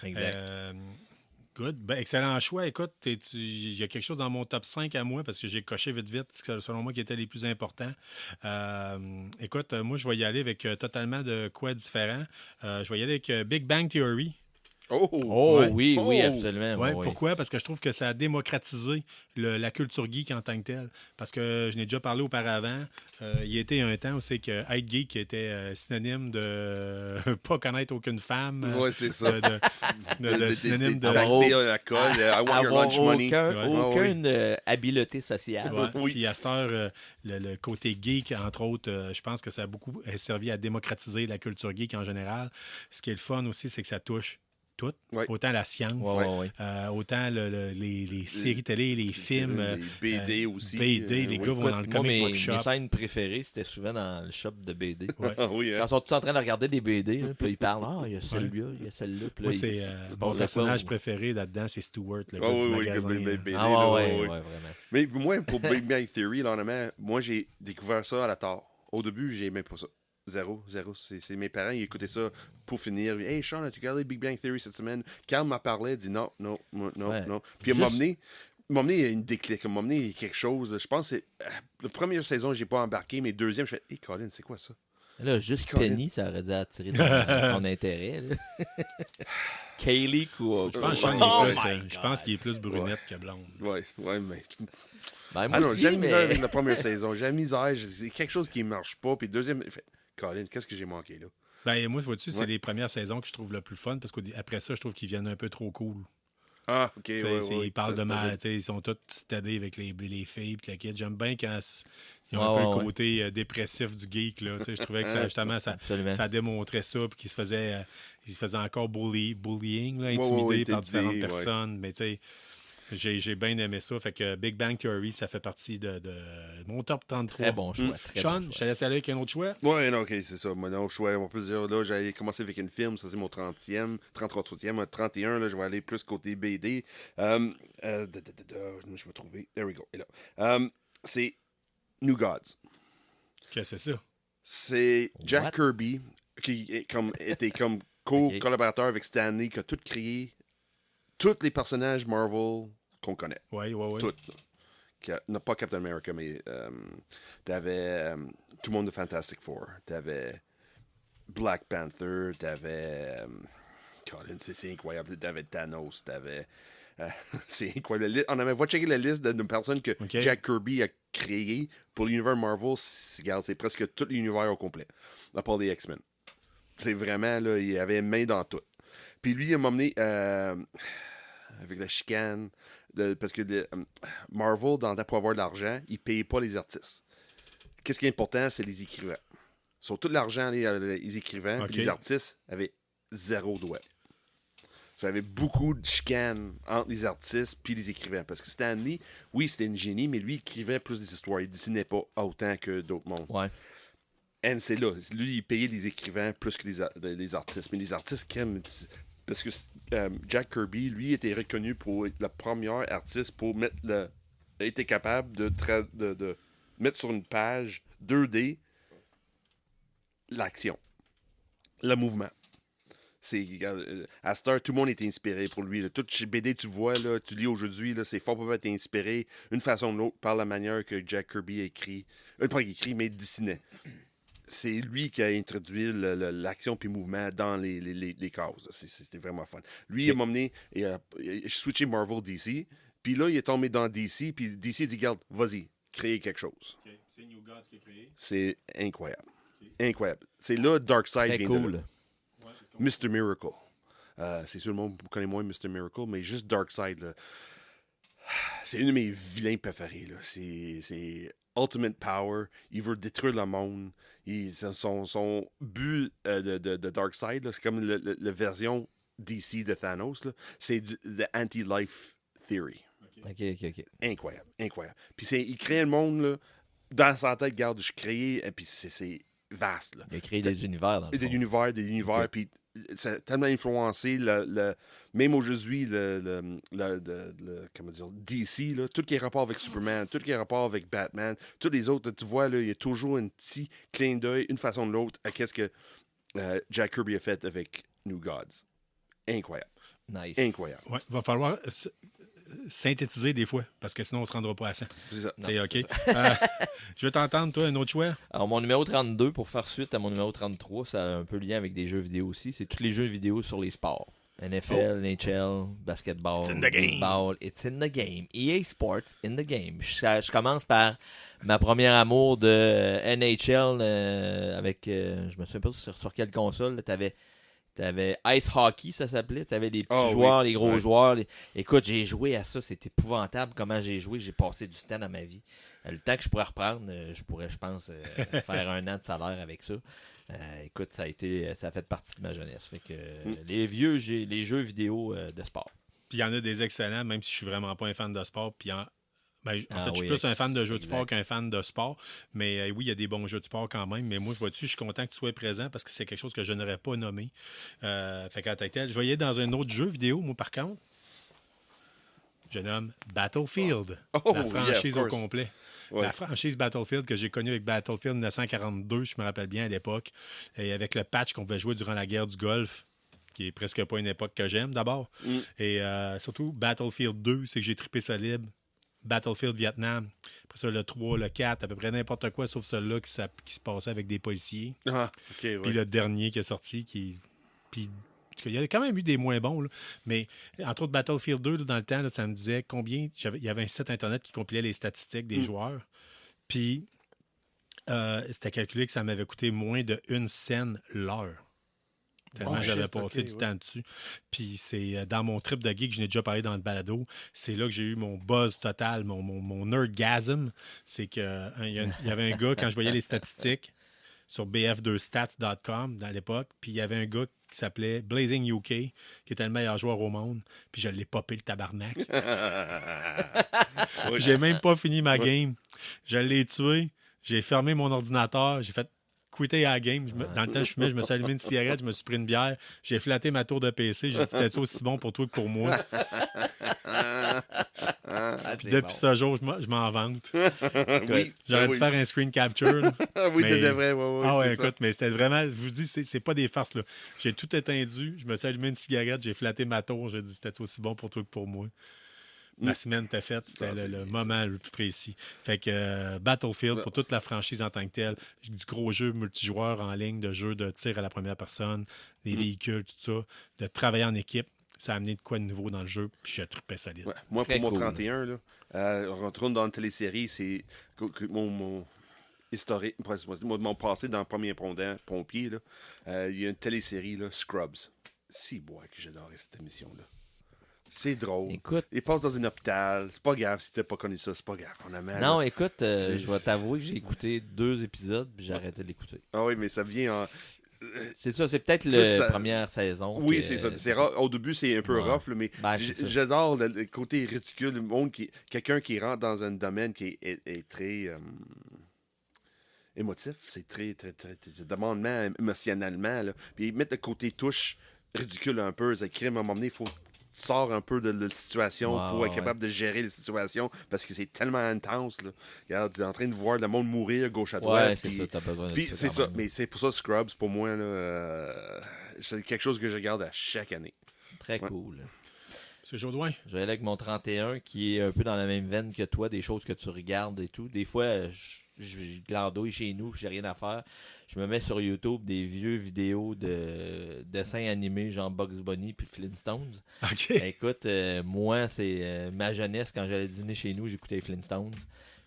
Exact. Good. Ben, excellent choix. Écoute, il y a quelque chose dans mon top 5 à moi parce que j'ai coché vite, selon moi, qui étaient les plus importants. Écoute, moi, je vais y aller avec totalement de quoi différent. Je vais y aller avec Big Bang Theory. Oh, Ouais. oui, absolument. Ouais, oui. pourquoi? Parce que je trouve que ça a démocratisé la culture geek en tant que telle. Parce que je n'ai déjà parlé auparavant. Il y a été un temps où c'est que être geek était synonyme de pas connaître aucune femme. Ouais, c'est ça. Synonyme de... Taxer à la colle, I want your lunch money. Aucune habileté sociale. Ouais. Oui. Puis à cette heure, le côté geek, entre autres, je pense que ça a beaucoup servi à démocratiser la culture geek en général. Ce qui est le fun aussi, c'est que ça touche tout. Ouais. Autant la science, Ouais. autant les séries télé, les films. Les BD aussi. BD, les gars vont dans le Moi, comic book mes shop. scènes préférées, c'était souvent dans le shop de BD. Ouais. Ah oui, hein. Quand ils sont tous en train de regarder des BD, là, puis là, ils parlent, il y a celui-là, il y a celle-là. Puis là, Moi, c'est mon personnage préféré là-dedans, c'est Stewart, le gars du magasin. BD, Ah là, ouais, ouais. vraiment. Mais moi, pour Big Bang Theory, là, honnêtement, moi, j'ai découvert ça à la tard. Au début, j'aimais pas ça. Zéro. C'est mes parents, ils écoutaient ça pour finir. Hey, Sean, as-tu regardé Big Bang Theory cette semaine? Carl m'a parlé, il dit non. Ouais. Puis il m'a amené une déclic, il m'a amené quelque chose. Je pense que c'est... La première saison, j'ai pas embarqué, mais deuxième, je fais, hey, Colin, c'est quoi ça? Là, juste Colin. Penny, ça aurait dû attirer ton intérêt. Là. Kaylee Kuo. Je pense, je pense qu'il est plus brunette que blonde. Ouais, mais... Ben, moi non, aussi, j'ai la misère mais... avec la première saison. J'ai la misère, c'est quelque chose qui marche pas. Puis deuxième, je fais, Colin, qu'est-ce que j'ai manqué là? Ben, moi, vois-tu, c'est Ouais. les premières saisons que je trouve le plus fun parce qu'après ça, je trouve qu'ils viennent un peu trop cool. Ah, ok, Ils parlent de mal. ils sont tous stédés avec les filles et la kid. J'aime bien quand ils ont Ouais, un peu ouais, le côté dépressif du geek. Là, je trouvais que ça, justement, Absolument. ça démontrait ça puis qu'ils se faisaient encore bullying, là, Ouais, intimidés ouais, par intimidés, différentes ouais. personnes. Mais tu sais, j'ai bien aimé ça. Fait que Big Bang Theory, ça fait partie de mon top 33. Très bon choix. Très Sean, bon choix. je te laisse aller avec un autre choix. Ouais, non, ok, c'est ça. Mon autre choix, on peut dire, là, j'allais commencer avec une film, ça c'est mon 30e, 33e, 31, là, je vais aller plus côté BD. Je vais trouver, there we go, et là. C'est New Gods. Qu'est-ce que c'est ça? C'est Jack What? Kirby, qui était comme co-collaborateur avec Stanley, qui a tout créé, tous les personnages Marvel qu'on connaît. Oui. Toutes. Non, pas Captain America, mais t'avais tout le monde de Fantastic Four. T'avais Black Panther, t'avais... Colin, c'est incroyable. T'avais Thanos, t'avais... c'est incroyable. On avait checké la liste de personnes que Jack Kirby a créé pour l'univers Marvel. C'est presque tout l'univers au complet, à part les X-Men. C'est vraiment, là, il avait main dans tout. Puis lui, il m'a emmené avec la chicane, parce que Marvel, pour avoir de l'argent, il ne payait pas les artistes. Qu'est-ce qui est important, c'est les écrivains. Sur tout l'argent, les écrivains, puis les artistes avaient zéro doigt. Ça avait beaucoup de chicanes entre les artistes puis les écrivains. Parce que Stanley, oui, c'était un génie, mais lui, il écrivait plus des histoires. Il dessinait pas autant que d'autres mondes. Ouais. Et c'est là. Lui, il payait les écrivains plus que les artistes. Mais les artistes, parce que Jack Kirby, lui, était reconnu pour être le premier artiste pour mettre était capable de mettre sur une page 2D l'action, le mouvement. À Star, tout le monde est inspiré pour lui. Là. Tout chez BD, tu vois, là, tu lis aujourd'hui, là, c'est fort pour être inspiré d'une façon ou de l'autre par la manière que Jack Kirby a écrit. Pas écrit, mais dessinait. C'est lui qui a introduit l'action puis mouvement dans les cases. C'était vraiment fun. Lui, il m'a emmené, il a switché Marvel DC, puis là, il est tombé dans DC, puis DC dit, regarde, vas-y, créer quelque chose. Okay. C'est New Gods qui a créé. C'est incroyable. Incroyable. C'est là Darkseid Très vient cool. de là. Mr. Miracle. C'est sûr, le monde connaît moins Mr. Miracle, mais juste Darkseid, là. C'est un de mes vilains préférés. Là. C'est Ultimate Power. Il veut détruire le monde. Son but de Darkseid, là, c'est comme la version DC de Thanos. Là. C'est the anti-life theory. OK. Incroyable. Puis il crée un monde, là, dans sa tête, regarde, je crée, et puis c'est vaste. Là. Il a créé des univers, dans le fond. Des univers, puis ça a tellement influencé même aujourd'hui comment dire, DC, là, tout ce qui est rapport avec Superman, tout ce qui est rapport avec Batman, tous les autres, tu vois, là, il y a toujours un petit clin d'œil, une façon de l'autre, à qu'est-ce que Jack Kirby a fait avec New Gods. Incroyable. Nice. Incroyable. Ouais, va falloir synthétiser des fois, parce que sinon on se rendra pas à 100. C'est ça. C'est Non, OK. c'est ça. Je vais t'entendre, toi, un autre choix. Alors, mon numéro 32, pour faire suite à mon numéro 33, ça a un peu lien avec des jeux vidéo aussi. C'est tous les jeux vidéo sur les sports. NFL, NHL, basketball, It's in the game. baseball. It's in the game. EA Sports in the game. Je commence par ma première amour de NHL avec, je me souviens pas sur quelle console. T'avais Ice Hockey, ça s'appelait. T'avais les petits joueurs, les gros joueurs. Écoute, j'ai joué à ça. C'est épouvantable comment j'ai joué. J'ai passé du temps dans ma vie. Le temps que je pourrais reprendre, je pense, faire un an de salaire avec ça. Écoute, ça a fait partie de ma jeunesse. Fait que les jeux vidéo de sport. Puis il y en a des excellents, même si je suis vraiment pas un fan de sport. Puis en fait, je suis oui, plus un fan de jeux de exact. sport qu'un fan de sport. Mais oui, il y a des bons jeux de sport quand même. Mais moi, je suis content que tu sois présent parce que c'est quelque chose que je n'aurais pas nommé. Fait qu'en tant que tel, je vais y aller dans un autre jeu vidéo, moi, par contre. Je nomme Battlefield. La franchise au complet. Ouais. La franchise Battlefield que j'ai connue avec Battlefield 1942, je me rappelle bien à l'époque. Et avec le patch qu'on pouvait jouer durant la guerre du Golfe, qui est presque pas une époque que j'aime d'abord. Et surtout, Battlefield 2, c'est que j'ai trippé ça libre. Battlefield Vietnam. Après ça, le 3, le 4, à peu près n'importe quoi, sauf celui-là qui se passait avec des policiers. Ah, OK, ouais. Puis le dernier qui est sorti, puis il y a quand même eu des moins bons, là. Mais entre autres, Battlefield 2, là, dans le temps, là, ça me disait combien... Il y avait un site Internet qui compilait les statistiques des joueurs. Puis c'était calculé que ça m'avait coûté moins de 1 cent l'heure. Tellement j'avais passé du temps dessus. Puis c'est dans mon trip de geek, je n'ai déjà parlé dans le balado, c'est là que j'ai eu mon buzz total, mon nerdgasm. C'est que il y avait un gars, quand je voyais les statistiques sur bf2stats.com à l'époque, puis il y avait un gars qui s'appelait Blazing UK, qui était le meilleur joueur au monde, puis je l'ai popé le tabarnak. J'ai même pas fini ma game. Je l'ai tué, j'ai fermé mon ordinateur, j'ai fait quitter à la game. Dans le temps, je fumais, je me suis allumé une cigarette, je me suis pris une bière, j'ai flatté ma tour de PC, j'ai dit c'était aussi bon pour toi que pour moi. Puis depuis ce jour, je m'en vante. Oui, J'aurais dû faire un screen capture. Là. Oui, tu devrais. Ouais, écoute, mais c'était vraiment, je vous dis, c'est pas des farces. Là. J'ai tout étendu, je me suis allumé une cigarette, j'ai flatté ma tour, j'ai dit c'était aussi bon pour toi que pour moi. Ma semaine était faite, c'était le moment le plus précis. Fait que Battlefield, pour toute la franchise en tant que telle, du gros jeu multijoueur en ligne, de jeux de tir à la première personne, des véhicules, tout ça, de travailler en équipe, ça a amené de quoi de nouveau dans le jeu, puis je trippais solide. Ouais. Moi, pour mon 31, là, on retourne dans une télésérie, c'est mon historique, mon passé dans le premier pompier, là, il y a une télésérie, là, Scrubs. Si, bois que j'adorais cette émission-là. C'est drôle. Écoute. Il passe dans un hôpital. C'est pas grave si t'as pas connu ça. C'est pas grave. Non, écoute, je vais t'avouer que j'ai écouté 2 épisodes puis j'ai arrêté de l'écouter. Ah oui, mais ça vient en... C'est ça, c'est peut-être la première saison. Oui, c'est ça. Au début, c'est un peu rough, là, mais j'adore le côté ridicule. Le monde quelqu'un qui rentre dans un domaine qui est très émotif. C'est très demandement émotionnellement. Là. Puis ils mettent le côté touche ridicule un peu. Ça crée à un moment donné, il faut sort un peu de la situation pour être capable de gérer les situations parce que c'est tellement intense. Là. Regarde, tu es en train de voir le monde mourir gauche à droite. Ouais, c'est ça, t'as besoin de ça. C'est ça, mais c'est pour ça Scrubs, pour moi, là, c'est quelque chose que je regarde à chaque année. Très cool. M. Jodoin? Je vais aller avec mon 31 qui est un peu dans la même veine que toi, des choses que tu regardes et tout. Des fois, je glandouille chez nous, j'ai rien à faire. Je me mets sur YouTube des vieux vidéos de dessins animés, genre Bugs Bunny puis Flintstones. OK. Écoute, moi, c'est ma jeunesse, quand j'allais dîner chez nous, j'écoutais Flintstones.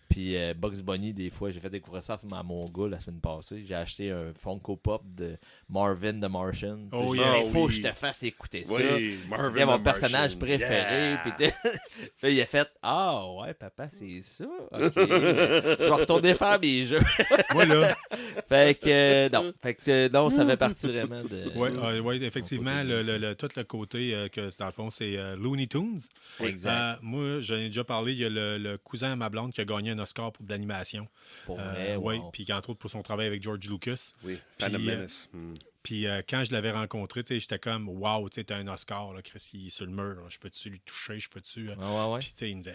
Puis Bugs Bunny, des fois, j'ai fait découvrir ça à mon gars la semaine passée. J'ai acheté un Funko Pop de Marvin the Martian. Oh, il faut que je te fasse écouter ça. Oui, Marvin C'était mon the personnage Martian. préféré. Yeah. Puis il a fait Ah ouais, papa, c'est ça. Ok. Je vais retourner faire mes jeux. Voilà. Fait que non, ça fait partie vraiment de. Oui, effectivement, tout le côté que dans le fond, c'est Looney Tunes. Exact. Moi, j'en ai déjà parlé. Il y a le cousin à ma blonde qui a gagné un Oscar pour de l'animation. Pour vrai, oui, wow. puis entre autres pour son travail avec George Lucas. Oui, Phantom Menace. Puis quand je l'avais rencontré, j'étais comme wow, tu sais, t'as un Oscar, là, Chris, il est sur le mur. Là. Je peux-tu lui toucher? Je peux-tu. Ouais. Puis il me disait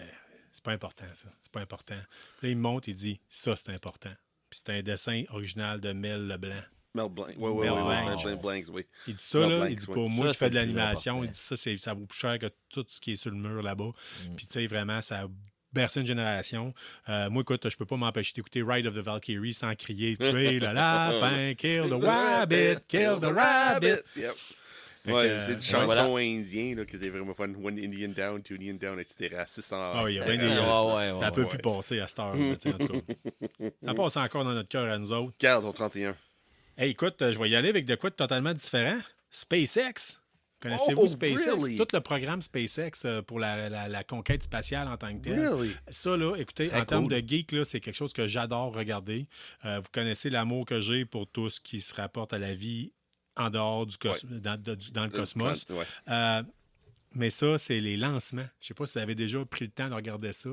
c'est pas important, ça. C'est pas important. Puis là, il me montre, il dit ça, c'est important. Puis c'est un dessin original de Mel Leblanc. Mel Blanc. Mel Blanc, oui. Il dit ça, Mel là, Blanc, il dit oui. pour moi Ça, qui fais de c'est le plus l'animation, important. il dit ça vaut plus cher que tout ce qui est sur le mur là-bas. Puis tu sais, vraiment, ça a bercé une génération. Moi, écoute, je peux pas m'empêcher d'écouter Ride of the Valkyrie sans crier tuer le lapin, kill the rabbit, kill the rabbit. Yep. Fait Ouais, que, c'est une chanson indienne là, qui était vraiment fun. One Indian down, two Indian down, etc. 600. Ah oui, il y a bien des. Ça peut plus passer à cette heure. Là, en tout cas. Ça passe encore dans notre cœur à nous autres. Garde ton 31. Hey, écoute, je vais y aller avec de quoi de totalement différent. SpaceX. Connaissez-vous SpaceX? Really? Tout le programme SpaceX pour la conquête spatiale en tant que telle. Really? Ça, là, écoutez, Très en termes cool. de geek, là, c'est quelque chose que j'adore regarder. Vous connaissez l'amour que j'ai pour tout ce qui se rapporte à la vie en dehors du dans le cosmos. Ouais. Mais ça, c'est les lancements. Je ne sais pas si vous avez déjà pris le temps de regarder ça.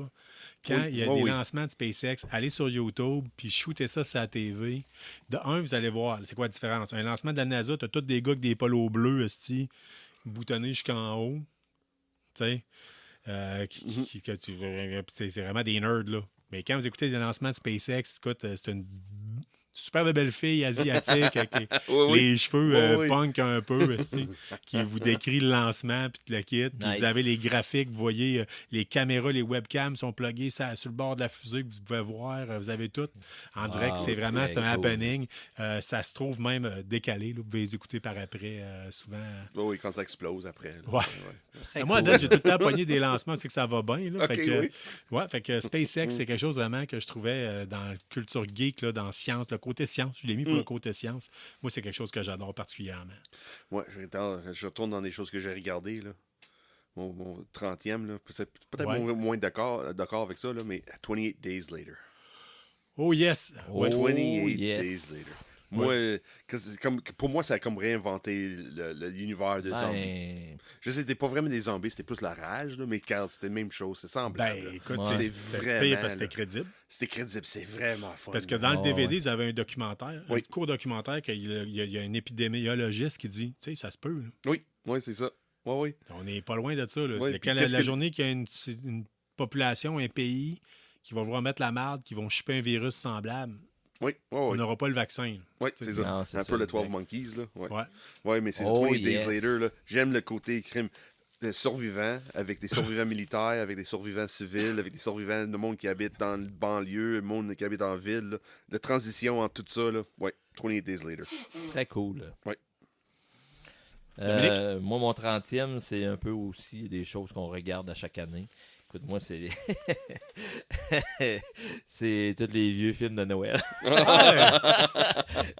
Quand il y a des lancements de SpaceX, allez sur YouTube puis shootez ça sur la TV. De un, vous allez voir, c'est quoi la différence? Un lancement de la NASA, tu as tous des gars avec des polos bleus, esti, boutonnés jusqu'en haut. Tu sais? C'est vraiment des nerds, là. Mais quand vous écoutez les lancements de SpaceX, écoute, c'est une super de belle fille asiatique avec les cheveux punk un peu, qui vous décrit le lancement puis le kit. Puis Nice. vous avez les graphiques, vous voyez les caméras, les webcams sont pluguées sur le bord de la fusée que vous pouvez voir. Vous avez tout en direct. C'est vraiment c'est un happening. Ça se trouve même décalé. Là. Vous pouvez les écouter par après souvent. Oui, quand ça explose après. Là. Ouais. Moi, à date, j'ai tout le temps pogné des lancements, c'est que ça va bien. Là. Okay, fait que SpaceX, c'est quelque chose vraiment que je trouvais dans la culture geek, là, dans science, le côté science. Je l'ai mis pour le côté science. Moi, c'est quelque chose que j'adore particulièrement. Ouais, je retourne dans des choses que j'ai regardées. Là. Mon 30e, là. C'est peut-être moins d'accord avec ça, là, mais 28 Days Later. Oh yes! Ouais, 28 yes. Days Later. Moi, pour moi, ça a comme réinventé l'univers de zombies. Je sais, c'était pas vraiment des zombies, c'était plus la rage, là, mais Carl, c'était la même chose, c'est semblable. Ben, écoute, c'était vraiment. parce que c'était crédible. C'était crédible, c'est vraiment fun. Parce que dans le DVD, ils avaient un documentaire, un court documentaire, qu'il y a un épidémiologiste qui dit, tu sais, ça se peut. Là. Oui, c'est ça. Oui. On n'est pas loin de ça. Là. Oui, Quand la journée qu'il y a une population, un pays qui va vouloir mettre la marde, qui vont chipper un virus semblable, on n'aura pas le vaccin. Oui, c'est ça. Non, c'est un peu le 12 Monkeys. Là. Ouais, mais c'est 28 Days Later. Là. J'aime le côté crime. Des survivants, avec des survivants militaires, avec des survivants civils, avec des survivants de monde qui habite dans le banlieue, le monde qui habite en ville. Là. La transition entre tout ça, là. 28 Days Later. Très cool. Ouais. Moi, mon 30e, c'est un peu aussi des choses qu'on regarde à chaque année. Écoute, moi, c'est c'est tous les vieux films de Noël.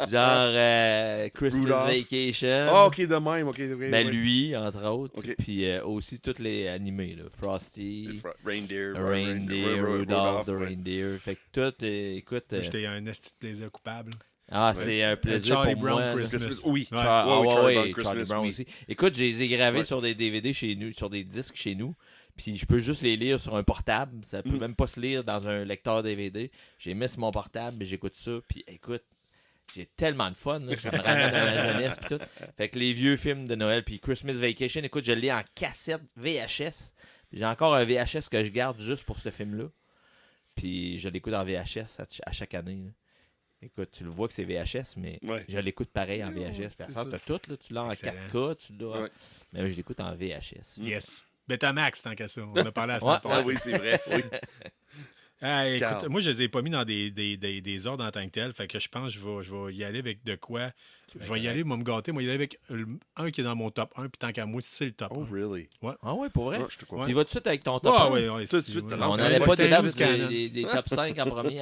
Genre Christmas Rudolph. Vacation. Ah, ok, de même. Ben, lui, entre autres. Ok. Puis aussi tous les animés. Là. Frosty, Reindeer, Rudolph the Reindeer. Fait que tout, écoute... J'étais un esti de plaisir coupable. Ah, c'est un plaisir Charlie pour Brown moi. Christmas. Oui. Charlie Brown aussi. Écoute, je les ai gravés sur des DVD chez nous, sur des disques chez nous. Puis je peux juste les lire sur un portable. Ça peut même pas se lire dans un lecteur DVD. J'ai mis sur mon portable et j'écoute ça. Puis écoute, j'ai tellement de fun. Là. Ça me ramène à ma jeunesse. Puis tout. Fait que les vieux films de Noël. Puis Christmas Vacation, écoute, je l'ai en cassette VHS. J'ai encore un VHS que je garde juste pour ce film-là. Puis je l'écoute en VHS à chaque année. Là. Écoute, tu le vois que c'est VHS, mais je l'écoute pareil en VHS. Personne, t'as tout, là, tu l'as en 4K, tu l'as. Ouais. Mais je l'écoute en VHS. Yes. Betamax, tant qu'à ça. On a parlé à la semaine passée. Oui, c'est vrai. Oui. Écoute, moi, je les ai pas mis dans des ordres en tant que tel. Fait que je pense que je vais y aller avec de quoi. Je vais y aller, me gâter. Moi, y aller avec un qui est dans mon top 1. Puis tant qu'à moi, c'est le top 1. Oh, really? Ouais. Ah ouais, pour vrai? Ouais, je te comprends. Tu vas tout de suite avec ton top 1? Oui, tout de suite. On n'allait pas des top 5 en premier.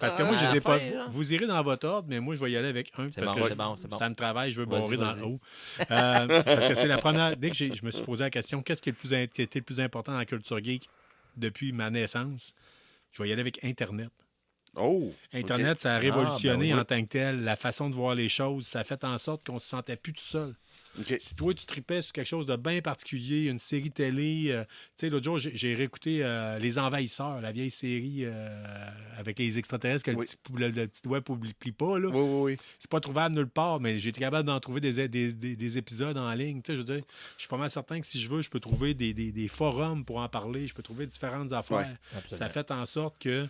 Parce que moi, je les ai pas. Vous irez dans votre ordre, mais moi, je vais y aller avec un. C'est parce bon, que c'est bon. ça me travaille, je veux barrer dans le haut. Parce que c'est la première. Dès que je me suis posé la question, qu'est-ce qui était le plus important dans la culture geek depuis ma naissance? Je vais y aller avec Internet. Oh! Internet, ça a révolutionné oui. en tant que tel la façon de voir les choses. Ça a fait en sorte qu'on se sentait plus tout seul. Okay. Si toi, tu tripais sur quelque chose de bien particulier, une série télé... tu sais, l'autre jour, j'ai réécouté Les Envahisseurs, la vieille série avec les extraterrestres que le petit doigt ne plie pas. Là. Oui. C'est pas trouvable nulle part, mais j'ai été capable d'en trouver des épisodes en ligne. Tu sais, je veux dire, je suis pas mal certain que si je veux, je peux trouver des forums pour en parler. Je peux trouver différentes affaires. Ça fait en sorte que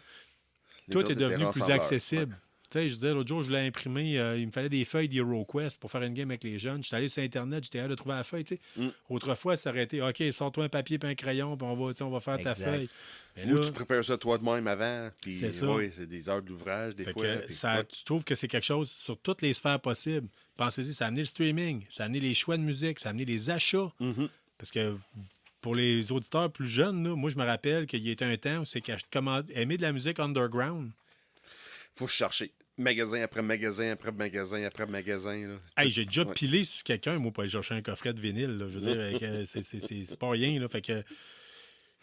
tout est devenu plus accessible. Tu sais, je veux dire, l'autre jour, je l'ai imprimé, il me fallait des feuilles d'HeroQuest pour faire une game avec les jeunes. J'étais allé sur Internet, j'étais capable de trouver la feuille, tu sais. Autrefois, ça aurait été, OK, sors-toi un papier et un crayon, puis on va faire ta feuille. Ou tu prépares ça toi de même avant, puis c'est ça. Oui, c'est des heures d'ouvrage, des fois. Tu trouves que c'est quelque chose sur toutes les sphères possibles. Pensez-y, ça a amené le streaming, ça a amené les choix de musique, ça a amené les achats. Parce que... Pour les auditeurs plus jeunes, là, moi, je me rappelle qu'il y a été un temps où c'est que aimé de la musique underground. Faut chercher. Magasin après magasin, après magasin, après magasin. Là. Hey, j'ai déjà pilé sur quelqu'un, moi, pour aller chercher un coffret de vinyle. Là. Je veux dire, c'est pas rien. Là, fait que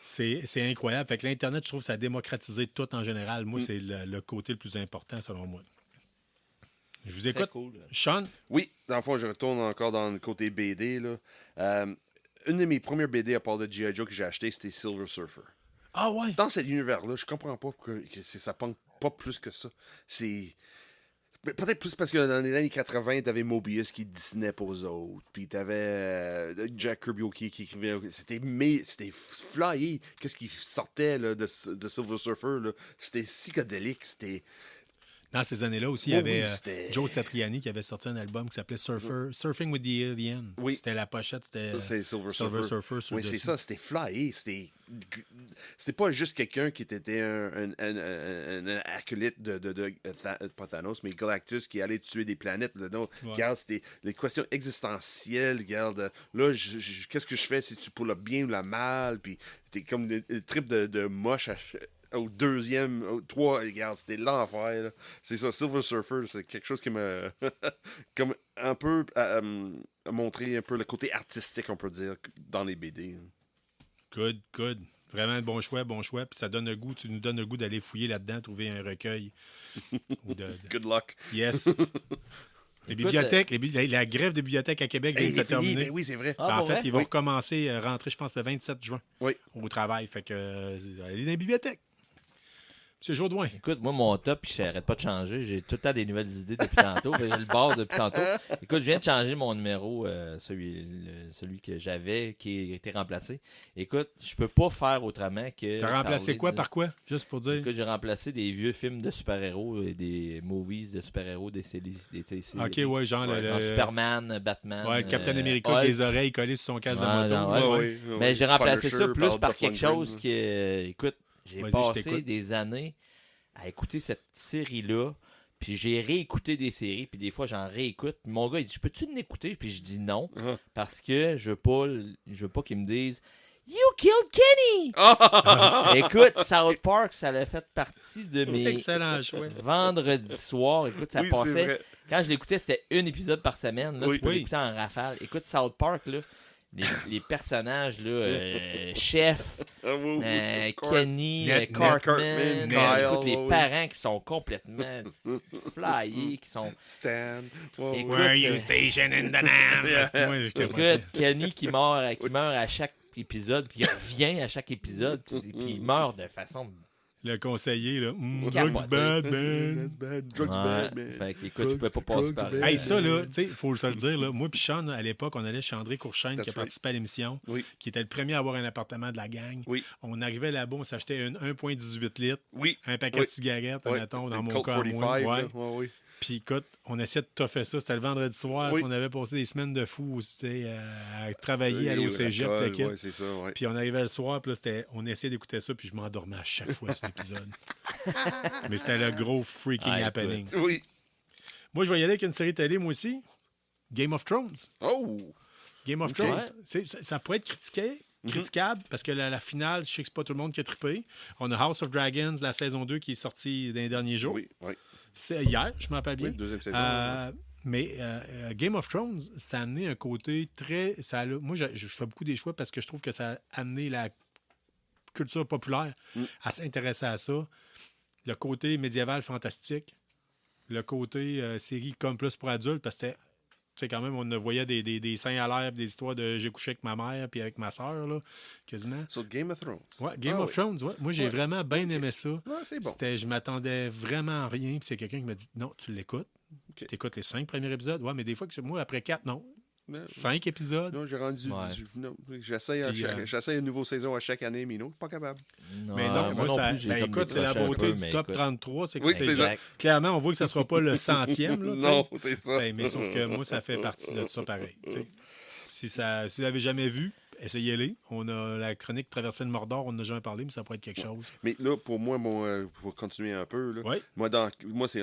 c'est incroyable. Fait que l'Internet, je trouve, ça a démocratisé tout en général. Moi, c'est le côté le plus important, selon moi. Je vous écoute. Cool. Sean? Oui, dans le fond, je retourne encore dans le côté BD. Là. Une de mes premières BD à part de G.I. Joe que j'ai acheté, c'était Silver Surfer. Ah ouais? Dans cet univers-là, je comprends pas que ça punk pas plus que ça. C'est... Peut-être plus parce que dans les années 80, t'avais Mobius qui dessinait pour eux autres. Puis t'avais Jack Kirby qui écrivait. C'était flyé. Qu'est-ce qui sortait là, de Silver Surfer? Là? C'était psychédélique. C'était... Dans ces années-là aussi, il y avait Joe Satriani qui avait sorti un album qui s'appelait Surfing with the Alien. Oui. C'était la pochette, c'était Silver Surfer. Oui, c'est ça, c'était flyé. C'était pas juste quelqu'un qui était un acolyte pas Thanos, mais Galactus qui allait tuer des planètes. Regarde, c'était les questions existentielles. Regarde, là, qu'est-ce que je fais? C'est-tu pour le bien ou le mal? Puis t'es comme le trip de moche au deuxième, au trois, regarde, c'était l'enfer. Là. C'est ça, Silver Surfer, c'est quelque chose qui m'a comme un peu montré un peu le côté artistique, on peut dire, dans les BD. Good. Vraiment bon choix. Puis ça donne le goût, tu nous donnes le goût d'aller fouiller là-dedans, trouver un recueil. Good luck. Yes. Les bibliothèques, la grève des bibliothèques à Québec vient de se terminer. Ben oui, c'est vrai. En fait, ils vont recommencer, rentrer, je pense, le 27 juin au travail. Fait que, allez dans les bibliothèques. M. Jourdouin. Écoute, moi, mon top, je n'arrête pas de changer. J'ai tout le temps des nouvelles idées depuis tantôt. J'ai le bord depuis tantôt. Écoute, je viens de changer mon numéro, celui que j'avais, qui a été remplacé. Écoute, je peux pas faire autrement que... T'as remplacé quoi par quoi? Juste pour dire. Écoute, j'ai remplacé des vieux films de super-héros et des movies de super-héros, des séries. OK, ouais, genre Superman, Batman. Ouais, le Captain America avec des oreilles collées sur son casque de moto. Mais j'ai remplacé ça plus par quelque chose qui... Écoute, j'ai passé des années à écouter cette série-là, puis j'ai réécouté des séries, puis des fois, j'en réécoute. Mon gars, il dit, « Peux-tu l'écouter? » Puis je dis non, parce que je veux pas qu'ils me disent « You killed Kenny! » Écoute, South Park, ça a fait partie de mes vendredis soirs. Écoute, ça passait... Quand je l'écoutais, c'était un épisode par semaine. Là, tu peux l'écouter en rafale. Écoute, South Park, là, les personnages, là, Chef, Kenny, Cartman, Kyle, les parents qui sont complètement flyés, qui sont... Stan. Where you station in the Nam? Écoute, Kenny qui meurt à chaque épisode, puis il revient à chaque épisode, puis il meurt de façon... Le conseiller, là. Capoté. Drugs bad, man. Drugs bad, man. Fait que, écoute, je pouvais pas passer par là. Hey, ça, là, tu sais, il faut se le dire, là. Moi puis Sean, à l'époque, on allait chez André Courchaine, qui a That's participé à l'émission, Oui. qui était le premier à avoir un appartement de la gang. Oui. On arrivait là-bas, on s'achetait une 1,18 litres, Oui. un paquet de cigarettes, mettons, dans Une mon Colt cas. 45, moi. là. Ouais. Ouais, oui. Puis écoute, on essayait de toffer ça. C'était le vendredi soir. Oui. On avait passé des semaines de fou à travailler, aller au cégep, le kit. Ouais, c'est ça, ouais. Puis on arrivait le soir, puis là, on essayait d'écouter ça, puis je m'endormais à chaque fois sur l'épisode. Mais c'était le gros freaking happening. Oui. Moi, je vais y aller avec une série télé, moi aussi. Game of Thrones. Oh! Game of Ok. Thrones. Ça pourrait être critiquable, parce que la finale, je sais que c'est pas tout le monde qui a trippé. On a House of Dragons, la saison 2, qui est sortie dans les derniers jours. Oui, oui. C'est hier, je m'en rappelle bien. Oui, deuxième saison. Mais Game of Thrones, ça a amené un côté très... moi, je fais beaucoup des choix parce que je trouve que ça a amené la culture populaire à s'intéresser à ça. Le côté médiéval fantastique. Le côté série comme plus pour adultes, parce que tu sais, quand même, on voyait des seins à l'air, des histoires de j'ai couché avec ma mère puis avec ma soeur, là, quasiment. Sur Game of Thrones. Ouais, Game of Thrones, ouais. Moi, j'ai vraiment bien aimé ça. Ouais, c'est bon. Je m'attendais vraiment à rien. Puis c'est quelqu'un qui m'a dit non, tu l'écoutes. Tu écoutes les 5 premiers épisodes. Ouais, mais des fois, moi, après 4, non. 5 épisodes. Non, j'ai rendu. Ouais. Non, j'essaie une nouvelle saison à chaque année, mais non, pas capable. Mais non, moi, ça, plus, j'ai comme écoute, c'est la décroché un beauté peu, du mais top écoute. 33. C'est que Oui, c'est ça. clairement, on voit que ça ne sera pas le 100e. Là, Non, c'est ça. Ben, mais sauf que moi, ça fait partie de ça pareil. T'sais. Si vous l'avez jamais vu, essayez-les. On a la chronique Traversée le Mordor, on en a jamais parlé, mais ça pourrait être quelque chose. Mais là, pour moi, pour continuer un peu, là, Ouais. moi, c'est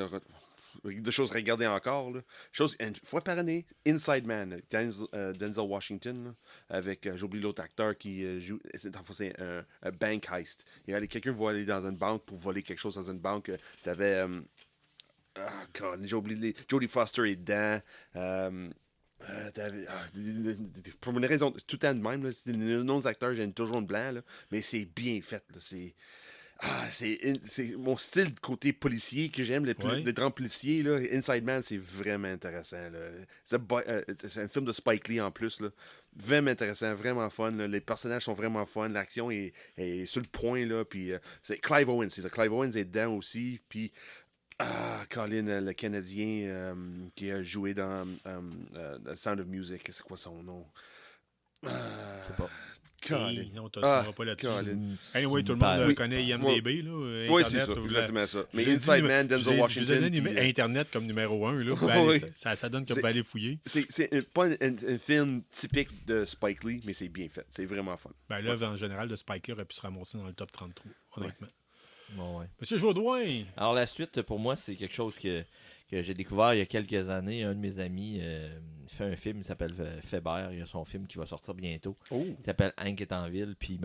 de choses à regarder encore. Là. Une fois par année, Inside Man, Denzel Washington, là, avec, j'oublie l'autre acteur qui joue, c'est un bank heist. Quelqu'un va aller dans une banque pour voler quelque chose dans une banque. T'avais, j'ai oublié, Jodie Foster est dedans. Pour une raison tout le temps de même, là, les noms des acteurs, j'ai toujours une blanc, là, mais c'est bien fait. Là, c'est mon style de côté policier que j'aime, le grand policier. Là. Inside Man, c'est vraiment intéressant. Là. C'est un film de Spike Lee en plus. Là. Vraiment intéressant, vraiment fun. Là. Les personnages sont vraiment fun. L'action est sur le point. Là. Puis, c'est Clive Owens. Clive Owens est dedans aussi. Puis, Colin, le Canadien qui a joué dans The Sound of Music. C'est quoi son nom? C'est pas. Hey, non, tu ne vas pas là-dessus. Anyway, tout le monde connaît IMDb. Là, oui, Internet, c'est ça, exactement ça. Mais Inside Inside Man, Denzel Washington. Je vous donne Internet comme numéro 1. Là, ça donne que vous allez fouiller. C'est pas un film typique de Spike Lee, mais c'est bien fait. C'est vraiment fun. Ben, l'œuvre en général de Spike Lee aurait pu se ramasser dans le top 33, honnêtement. Bon, ouais. Monsieur Jodoin. Alors, la suite, pour moi, c'est quelque chose que j'ai découvert il y a quelques années. Un de mes amis fait un film, il s'appelle Faber. Il y a son film qui va sortir bientôt. Oh. Il s'appelle Hank est en ville. Puis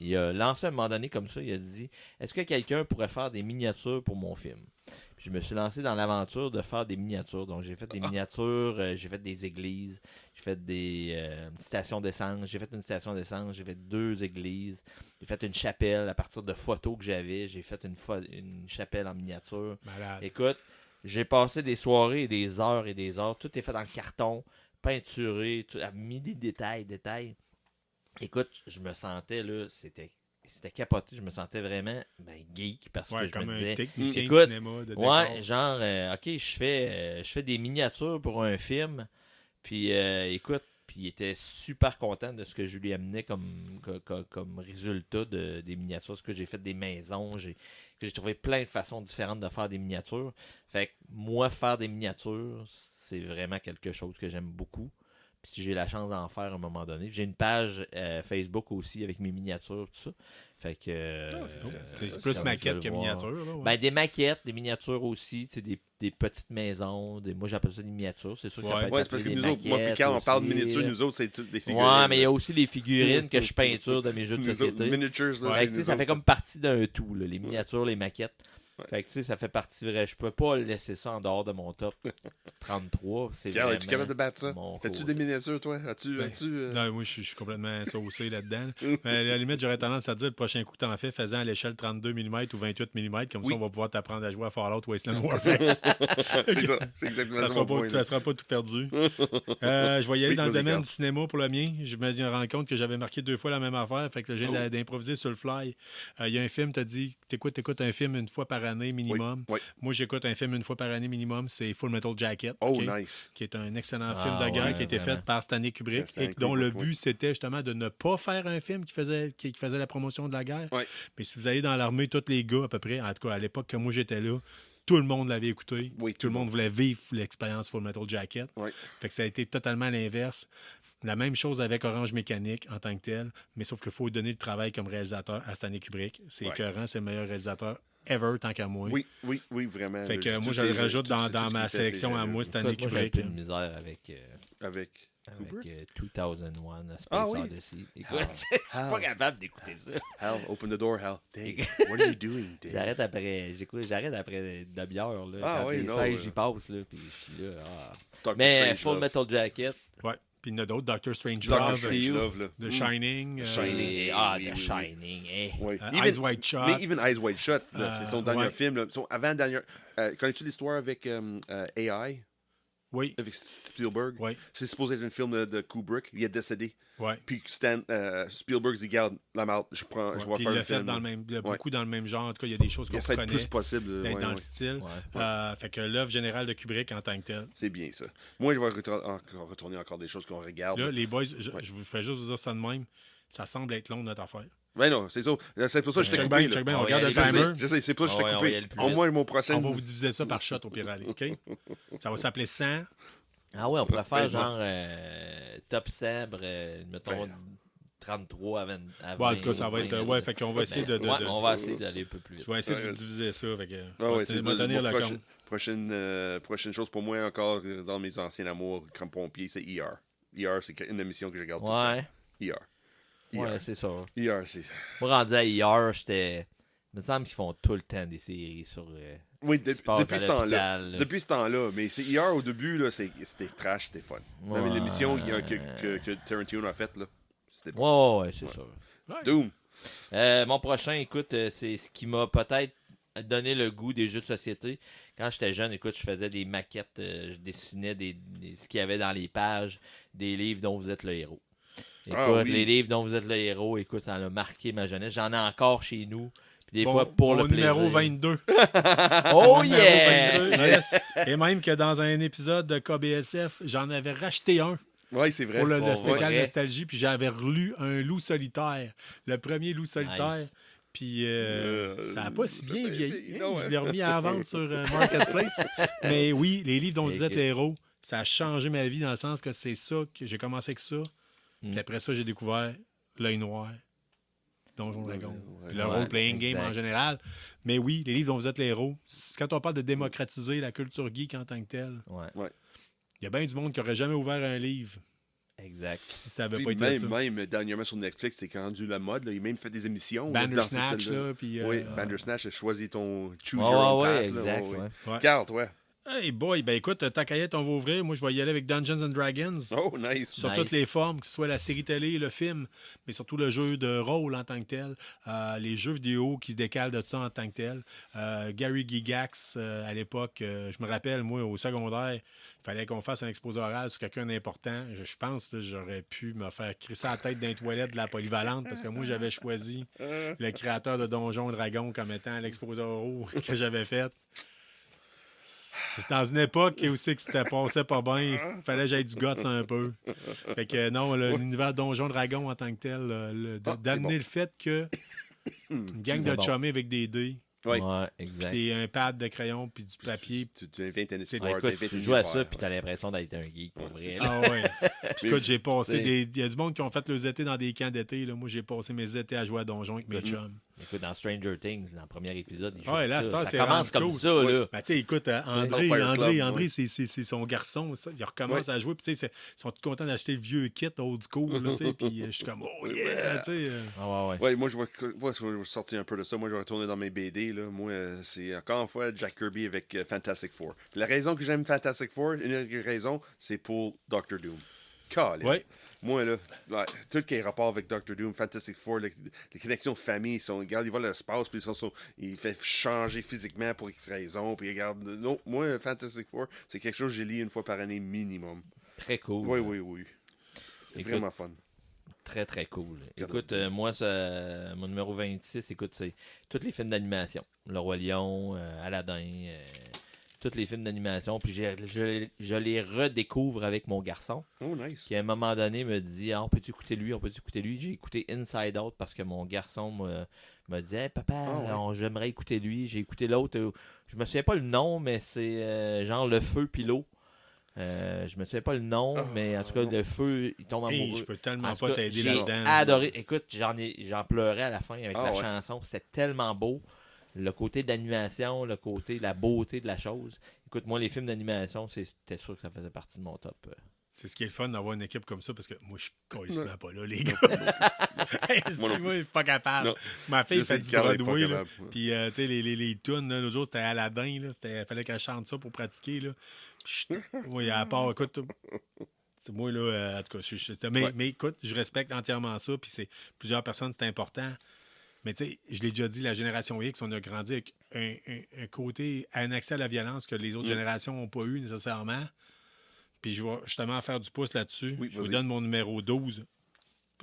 il a lancé à un moment donné comme ça. Il a dit, est-ce que quelqu'un pourrait faire des miniatures pour mon film? Puis je me suis lancé dans l'aventure de faire des miniatures. Donc, j'ai fait des miniatures, j'ai fait des églises, j'ai fait des stations d'essence. J'ai fait une station d'essence, j'ai fait 2 églises. J'ai fait une chapelle à partir de photos que j'avais. J'ai fait une chapelle en miniature. Malade. Écoute, j'ai passé des soirées et des heures et des heures. Tout est fait dans le carton, peinturé, mis des détails. Écoute, je me sentais, là, c'était capoté. Je me sentais vraiment geek parce que je comme me un disais, technicien écoute, de cinéma, de décor. ouais, genre, OK, je fais des miniatures pour un film. Puis, écoute, puis il était super content de ce que je lui amenais comme résultat des miniatures. Parce que j'ai fait des maisons, j'ai trouvé plein de façons différentes de faire des miniatures. Fait que moi, faire des miniatures, c'est vraiment quelque chose que j'aime beaucoup. Puis si j'ai la chance d'en faire à un moment donné. J'ai une page Facebook aussi avec mes miniatures, tout ça. Fait que... c'est plus maquette que miniature. Là, ouais. Ben, des maquettes, des miniatures aussi, des petites maisons. Moi, j'appelle ça des miniatures. C'est sûr que ça peut être c'est parce que nous autres, moi et Carl, on parle de miniatures, nous autres, c'est toutes des figurines. Ouais, mais il y a aussi les figurines que je peinture de mes jeux de société. Miniatures, là, ça fait comme partie d'un tout, là, les miniatures, les maquettes. Fait que tu sais, ça fait partie vrai. Je peux pas laisser ça en dehors de mon top 33. C'est Carl, vraiment es-tu capable de battre ça? mon Fais-tu côté. des miniatures, toi? Non, moi, je suis complètement saucé là-dedans. Mais à la limite, j'aurais tendance à dire le prochain coup que t'en fais, fais-en à l'échelle 32 mm ou 28 mm. Comme ça, on va pouvoir t'apprendre à jouer à Fallout Wasteland Warfare. C'est ça. C'est exactement ça. Ça sera pas tout perdu. Je vais y aller dans le vas-y, domaine Carl. du cinéma pour le mien. Je me rends compte que j'avais marqué 2 fois la même affaire. Fait que je viens d'improviser sur le fly. Il y a un film, t'as dit, t'écoutes un film une fois par année minimum. Oui. Moi, j'écoute un film une fois par année minimum. C'est Full Metal Jacket. Oh, OK? nice. Qui est un excellent film de guerre ouais, qui a été vraiment. fait par Stanley Kubrick Stanley et dont le Kubrick, but, c'était justement de ne pas faire un film qui faisait la promotion de la guerre. Ouais. Mais si vous allez dans l'armée, tous les gars, à peu près, en tout cas, à l'époque que moi j'étais là, tout le monde l'avait écouté. Oui, tout le monde voulait vivre l'expérience Full Metal Jacket. Oui. Fait que ça a été totalement l'inverse. La même chose avec Orange Mécanique en tant que tel, mais sauf qu'il faut donner le travail comme réalisateur à Stanley Kubrick. C'est écœurant, c'est le meilleur réalisateur ever, tant qu'à moi. Oui, vraiment. Fait que moi, je le rajoute dans ma sélection à moi, Stanley Écoute, moi, j'ai un Kubrick. peu de misère avec 2001, A Space Odyssey. Écoute, je suis pas capable d'écouter ça. Hal, open the door, Hal. Dave, what are you doing, Dave? J'arrête après une demi-heure. Là, Ah quand oui, les non, 16, j'y passe. Là, puis je suis là. Dr. Mais Strangelove. Full Metal Jacket. Ouais. Puis il y en a d'autres, Doctor Dr. Strangelove, Strangelove, là. The Shining. Shining. The Shining. Oui. Eyes Wide Shut. Mais even Eyes Wide Shut, là, c'est son dernier ouais. film. Là. Avant dernier. Connais-tu l'histoire avec AI? Oui. Avec Spielberg. Oui. C'est supposé être un film de Kubrick. Il est décédé. Ouais. Puis Spielberg dit, garde la marde, je vais Puis faire il un l'a fait film. dans le même, beaucoup dans le même genre. En tout cas, il y a des choses Il qu'on essaie le connaît. plus possible. D'être dans le style. Fait que l'œuvre générale de Kubrick en tant que telle. C'est bien ça. Moi, je vais retourner encore des choses qu'on regarde. Là, les boys, je vous fais juste vous dire ça de même. Ça semble être long, notre affaire. Ben non, c'est ça. C'est pour ça que je t'ai Check coupé. bien, là. on regarde le timer. Je sais, c'est pour ça que je t'ai on va y coupé. aller plus Au vite. moins, mon prochain. On va vous diviser ça par shot au pire aller, OK? Ça va s'appeler 100. Ah ouais, on pourrait faire Ben, genre top sabre, mettons 33 à 20. Ouais, en tout cas, ça va être. Ouais, fait qu'on va essayer de. On va essayer d'aller un peu plus vite. Je vais essayer de vous diviser ça. Fait que, c'est va tenir le compte. Prochaine chose pour moi, encore dans mes anciens amours, comme pompier, c'est ER. ER, c'est une émission que je regarde tout le temps. ER. Ouais, c'est ça. ER, c'est. Moi, rendu à ER, j'étais. Il me semble qu'ils font tout le temps des séries sur. Oui, ce qui se passe depuis à ce temps-là. l'hôpital, là. Depuis ce temps-là. Mais c'est ER au début, là, c'était trash, c'était fun. Ouais. Même l'émission que Tarantino a faite, là, c'était Ouais, c'est ça. Doom. Mon prochain, écoute, c'est ce qui m'a peut-être donné le goût des jeux de société. Quand j'étais jeune, écoute, je faisais des maquettes, je dessinais ce qu'il y avait dans les pages des livres dont vous êtes le héros. Écoute, les livres dont vous êtes le héros, écoute, ça a marqué ma jeunesse. J'en ai encore chez nous. Puis des fois, pour le plaisir. Numéro 22. Oh yeah! 22, yes. Et même que dans un épisode de KBSF, j'en avais racheté un. Oui, c'est vrai. Pour le spécial ouais. Nostalgie, puis j'avais relu un loup solitaire. Le premier loup solitaire. Nice. Puis ça n'a pas si bien vieilli. non, Je l'ai remis à la vente sur Marketplace. Mais oui, les livres dont vous êtes les héros, ça a changé ma vie dans le sens que c'est ça que j'ai commencé avec ça. Puis après ça, j'ai découvert L'Œil Noir, Donjon Dragon, puis le role-playing game en général. Mais oui, les livres dont vous êtes les héros, quand on parle de démocratiser la culture geek en tant que telle, il y a bien du monde qui n'aurait jamais ouvert un livre. Exact. Si ça n'avait Puis pas été ça. même dernièrement sur Netflix, c'est rendu la mode. Là. Il a même fait des émissions. Bandersnatch, là. Puis, oui, Bandersnatch, choisi ton Choose Ouais, Your Own ouais, Path. exact. Ouais. Carl, toi. Hey boy, ben écoute, ta cahier, on va ouvrir. Moi, je vais y aller avec Dungeons and Dragons. Oh, nice. Sur toutes les formes, que ce soit la série télé, le film, mais surtout le jeu de rôle en tant que tel, les jeux vidéo qui décalent de ça en tant que tel. Gary Gygax, à l'époque, je me rappelle, moi, au secondaire, il fallait qu'on fasse un exposé oral sur quelqu'un d'important. Je pense que j'aurais pu me faire crisser la tête d'un toilette de la polyvalente parce que moi, j'avais choisi le créateur de Donjons et Dragons comme étant l'exposé oral que j'avais fait. C'est dans une époque où c'est que c'était passé pas bien. Il fallait que j'aille du guts un peu. Fait que non, l'univers Donjon Dragon en tant que tel, d'amener le fait que une gang de chummés avec des dés. Ouais, exact. Puis un pad de crayon puis du papier. Tu invites un écoute, tu joues à ça puis t'as l'impression d'être un geek pour vrai. Ah ouais. Puis écoute, j'ai passé il y a du monde qui ont fait leurs étés dans des camps d'été. Là. Moi, j'ai passé mes étés à jouer à Donjon avec mes chums. Écoute, dans Stranger Things, dans le premier épisode, il joue Ouais, là, ça. c'est Ça commence comme cool. ça, là. Ben, tu sais, écoute, André, c'est son garçon, ça. Il recommence à jouer, puis tu sais, ils sont tous contents d'acheter le vieux kit old school, là, tu sais, puis je suis comme, oh yeah, tu sais. Ouais, moi, je vais sortir un peu de ça. Moi, je vais retourner dans mes BD, là. Moi, c'est encore une fois Jack Kirby avec Fantastic Four. Puis la raison que j'aime Fantastic Four, une raison, c'est pour Doctor Doom. Ouais. Moi, là, tout ce qui est rapport avec Doctor Doom, Fantastic Four, les connexions de famille, regarde, il va à l'espace, puis il fait changer physiquement pour X raison, puis regarde. Non, moi, Fantastic Four, c'est quelque chose que j'ai lu une fois par année minimum. Très cool. Oui. C'est vraiment fun. Très, très cool. Écoute, moi, mon numéro 26, écoute, c'est tous les films d'animation. Le Roi Lion, Aladdin, tous les films d'animation. Puis je les redécouvre avec mon garçon. Oh, nice. Qui, à un moment donné, me dit on peut écouter lui, J'ai écouté Inside Out parce que mon garçon m'a dit hey, papa, j'aimerais écouter lui. J'ai écouté l'autre. Je me souviens pas le nom, mais c'est genre Le Feu puis l'eau. Je me souviens pas le nom, mais en tout cas, le feu, il tombe amoureux. Je peux tellement pas t'aider là-dedans. J'ai adoré. Écoute, j'en pleurais à la fin avec la chanson. C'était tellement beau. Le côté d'animation, le côté, la beauté de la chose. Écoute, moi, les films d'animation, c'était sûr que ça faisait partie de mon top. C'est ce qui est le fun d'avoir une équipe comme ça, parce que moi, je suis carrément pas là, les gars. Moi, je suis pas capable. Non. Ma fille fait du Broadway, là. Puis, tu sais, les tunes, l'autre jour, c'était Aladdin, il fallait qu'elle chante ça pour pratiquer, là. Oui, à part, écoute, c'est moi, là, en tout cas, mais écoute, je respecte entièrement ça, puis c'est plusieurs personnes, c'est important. Mais tu sais, je l'ai déjà dit, la génération X, on a grandi avec un côté, un accès à la violence que les autres générations n'ont pas eu nécessairement. Puis je vais justement faire du pouce là-dessus. Je vous donne mon numéro 12.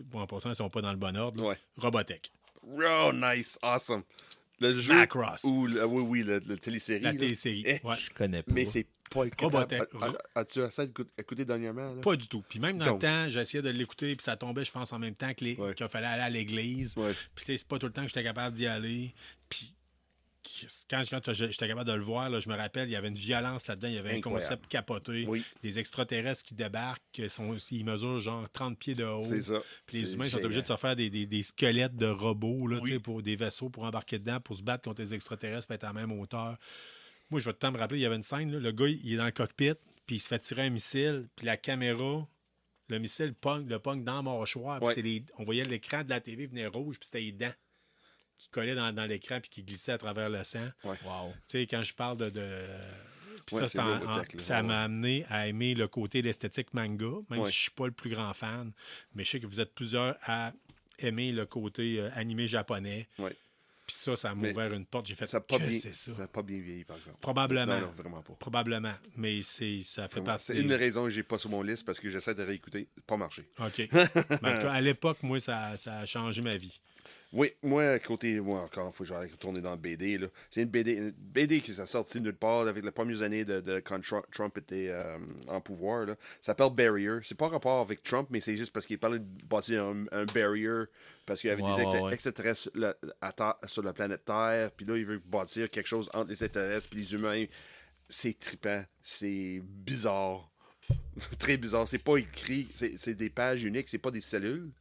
Bon, en passant, ils ne sont pas dans le bon ordre. Ouais. Robotech. Oh, nice, awesome. Le jeu Macross. Ou le télésérie. La télésérie. Je connais pas. Mais c'est pas Robotech. As-tu essayé d'écouter dernièrement? Là? Pas du tout. Puis même dans le temps, j'essayais de l'écouter, puis ça tombait, je pense, en même temps qu'il fallait aller à l'église. Puis c'est pas tout le temps que j'étais capable d'y aller. Puis quand j'étais capable de le voir, là, je me rappelle, il y avait une violence là-dedans, il y avait un concept capoté. Des extraterrestres qui débarquent, ils mesurent genre 30 pieds de haut. C'est ça. Puis les humains sont obligés de se faire des squelettes de robots, là, pour des vaisseaux pour embarquer dedans, pour se battre contre les extraterrestres, pour être à la même hauteur. Moi, je vais tout le temps me rappeler, il y avait une scène, là, le gars, il est dans le cockpit, puis il se fait tirer un missile, puis la caméra, le missile le pogne dans la mâchoire. On voyait l'écran de la TV venir rouge, puis c'était les dents qui collaient dans l'écran, puis qui glissaient à travers le sang. Ouais. Wow. Tu sais, quand je parle de... Puis ça m'a amené à aimer le côté de l'esthétique manga, même si je suis pas le plus grand fan, mais je sais que vous êtes plusieurs à aimer le côté animé japonais. Ouais. Puis ça m'a ouvert une porte. J'ai fait ça. Ça n'a pas bien vieilli, par exemple. Probablement. Non, vraiment pas. Probablement. Mais ça fait partie. C'est une des raisons que j'ai pas sur mon liste parce que j'essaie de réécouter. Pas marché. OK. Mais en tout cas, à l'époque, moi, ça a changé ma vie. Oui, moi, encore, il faut que je retourner dans le BD. Là. C'est une BD qui s'est sortie nulle part avec les premières années de quand Trump était en pouvoir. Là. Ça s'appelle Barrier. C'est pas rapport avec Trump, mais c'est juste parce qu'il parlait de bâtir un barrier parce qu'il y avait des extraterrestres sur la planète Terre. Puis là, il veut bâtir quelque chose entre les extraterrestres et les humains. C'est trippant. C'est bizarre. Très bizarre. C'est pas écrit. C'est des pages uniques. C'est pas des cellules.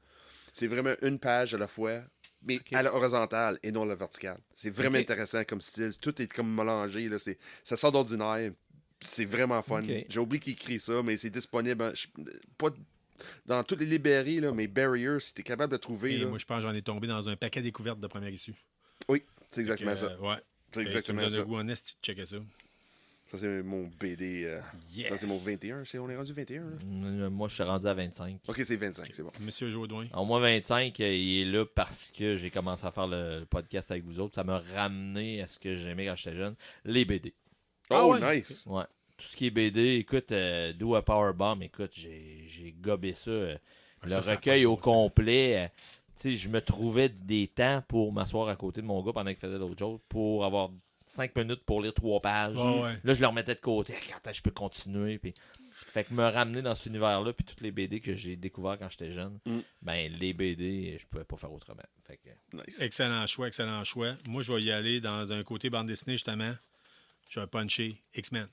C'est vraiment une page à la fois. Mais à la horizontale et non à la verticale. C'est vraiment intéressant comme style. Tout est comme mélangé. Là. Ça sort d'ordinaire. C'est vraiment fun. J'ai oublié qui écrit ça, mais c'est disponible. Pas dans toutes les librairies, là, mais Barrier, si tu es capable de trouver. Et là... moi, je pense que j'en ai tombé dans un paquet découverte de première issue. Oui, c'est exactement ça. Ouais. C'est exactement ça. Tu me donnes le goût en esti de checker ça. Ça, c'est mon BD. Ça, c'est mon 21. On est rendu 21. Là? Moi, je suis rendu à 25. OK, c'est 25, c'est bon. Monsieur Jodoin. Alors, moi, 25, il est là parce que j'ai commencé à faire le podcast avec vous autres. Ça m'a ramené à ce que j'aimais quand j'étais jeune, les BD. Oh, nice! Ouais. Tout ce qui est BD, écoute, Do a Powerbomb, écoute, j'ai gobé ça. Le recueil au complet. Tu sais, je me trouvais des temps pour m'asseoir à côté de mon gars pendant qu'il faisait d'autres choses pour avoir 5 minutes pour lire 3 pages. Là, je le remettais de côté. Quand je peux continuer. Puis... Fait que me ramener dans cet univers-là, puis toutes les BD que j'ai découvert quand j'étais jeune, ben les BD, je pouvais pas faire autrement. Fait que... Nice. Excellent choix. Moi, je vais y aller dans un côté bande dessinée, justement. Je vais puncher X-Men.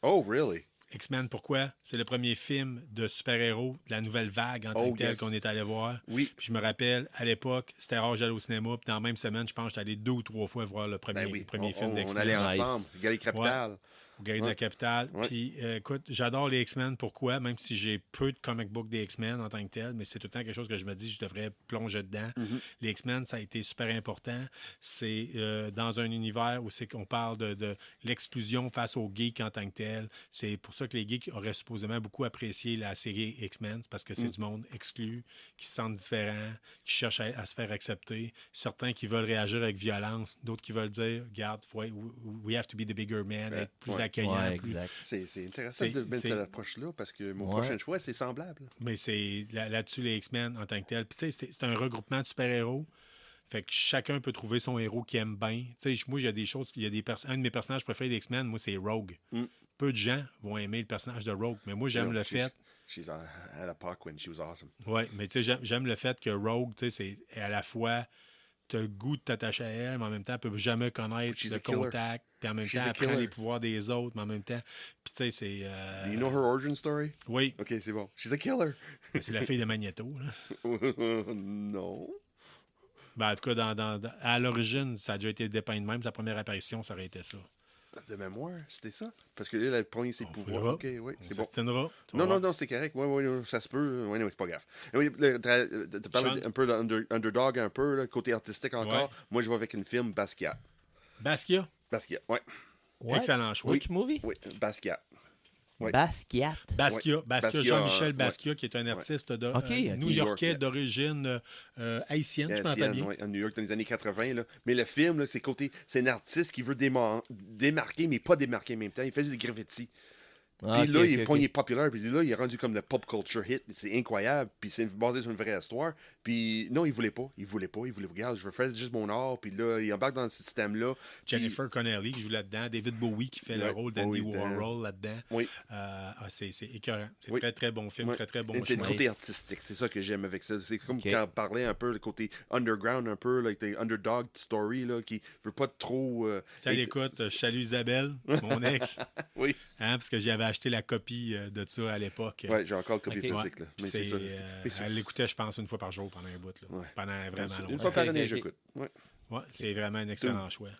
Oh, really? X-Men, pourquoi? C'est le premier film de super-héros de la nouvelle vague en tant que tel qu'on est allé voir. Oui. Puis je me rappelle, à l'époque, c'était rare j'allais au cinéma. Puis dans la même semaine, je pense que j'étais allé 2 ou 3 fois voir le premier film d'X-Men. On allait ensemble. Galerie Capitale. Au Galerie de la Capitale. Puis écoute, j'adore les X-Men. Pourquoi? Même si j'ai peu de comic book des X-Men en tant que tel, mais c'est tout le temps quelque chose que je me dis, je devrais plonger dedans. Les X-Men, ça a été super important. C'est dans un univers où c'est qu'on parle de l'exclusion face aux geeks en tant que tel. C'est pour ça que les geeks auraient supposément beaucoup apprécié la série X-Men, c'est parce que c'est du monde exclu, qui se sentent différents, qui cherchent à se faire accepter. Certains qui veulent réagir avec violence, d'autres qui veulent dire, regarde, we have to be the bigger man, être plus accueillant. C'est intéressant de mettre cette approche-là parce que mon prochain choix, c'est semblable. Mais c'est là-dessus, les X-Men en tant que tel. Puis tu sais, c'est un regroupement de super-héros. Fait que chacun peut trouver son héros qu'il aime bien. Tu sais, moi, il y a des choses, un de mes personnages préférés des X-Men, moi, c'est Rogue. Peu de gens vont aimer le personnage de Rogue, mais moi, j'aime le fait... She's at a park when she was awesome. Oui, mais tu sais, j'aime le fait que Rogue, tu sais, c'est à la fois... Tu as le goût de t'attacher à elle, mais en même temps, elle ne peut jamais connaître le contact. Puis en même temps, elle prend les pouvoirs des autres, mais en même temps... Puis tu sais, c'est... Do you know her origin story? Oui. OK, c'est bon. She's a killer. C'est la fille de Magneto, là. Non. Ben, en tout cas, à l'origine, ça a déjà été dépeint de même. Sa première apparition, ça aurait été ça. De mémoire, c'était ça? Parce que là, le premier, c'est le pouvoir. OK, oui, c'est bon. Non, c'est correct. Oui, ça se peut. Oui, c'est pas grave. Oui, tu parles un peu d'Underdog, un peu, là, côté artistique encore. Moi, je vais avec une film Basquiat. Basquiat, oui. Excellent choix. Which movie? Oui, Basquiat. Oui. Basquiat, Jean-Michel Basquiat, qui est un artiste new-yorkais d'origine haïtienne, je m'en rappelle bien. Oui, à New York dans les années 80. Là. Mais le film, là, c'est un artiste qui veut démarquer, mais pas démarquer en même temps. Il faisait des graffitis. Puis là, il est populaire, puis là, il est rendu comme le pop culture hit. C'est incroyable, puis c'est basé sur une vraie histoire. Puis non, il voulait pas. Regarde, je veux faire juste mon art, puis là, il embarque dans ce système-là. Jennifer Connelly qui joue là-dedans, David Bowie qui fait le rôle d'Andy Warhol là-dedans. Oui. C'est écœurant. C'est très, très bon film, très bon choix. C'est le côté artistique, c'est ça que j'aime avec ça. C'est comme quand on parlait un peu le côté underground, un peu, like the underdog story, là, qui veut pas trop... Ça l'écoute, je salue Isabelle, mon ex. Oui. Parce que j'avais acheté la copie de ça à l'époque. Oui, j'ai encore la copie physique. Là. Mais c'est ça. Elle l'écoutait, je pense, une fois par jour pendant un bout. Là. Pendant vraiment longtemps. Une fois par année, j'écoute. Ouais, c'est vraiment un excellent choix.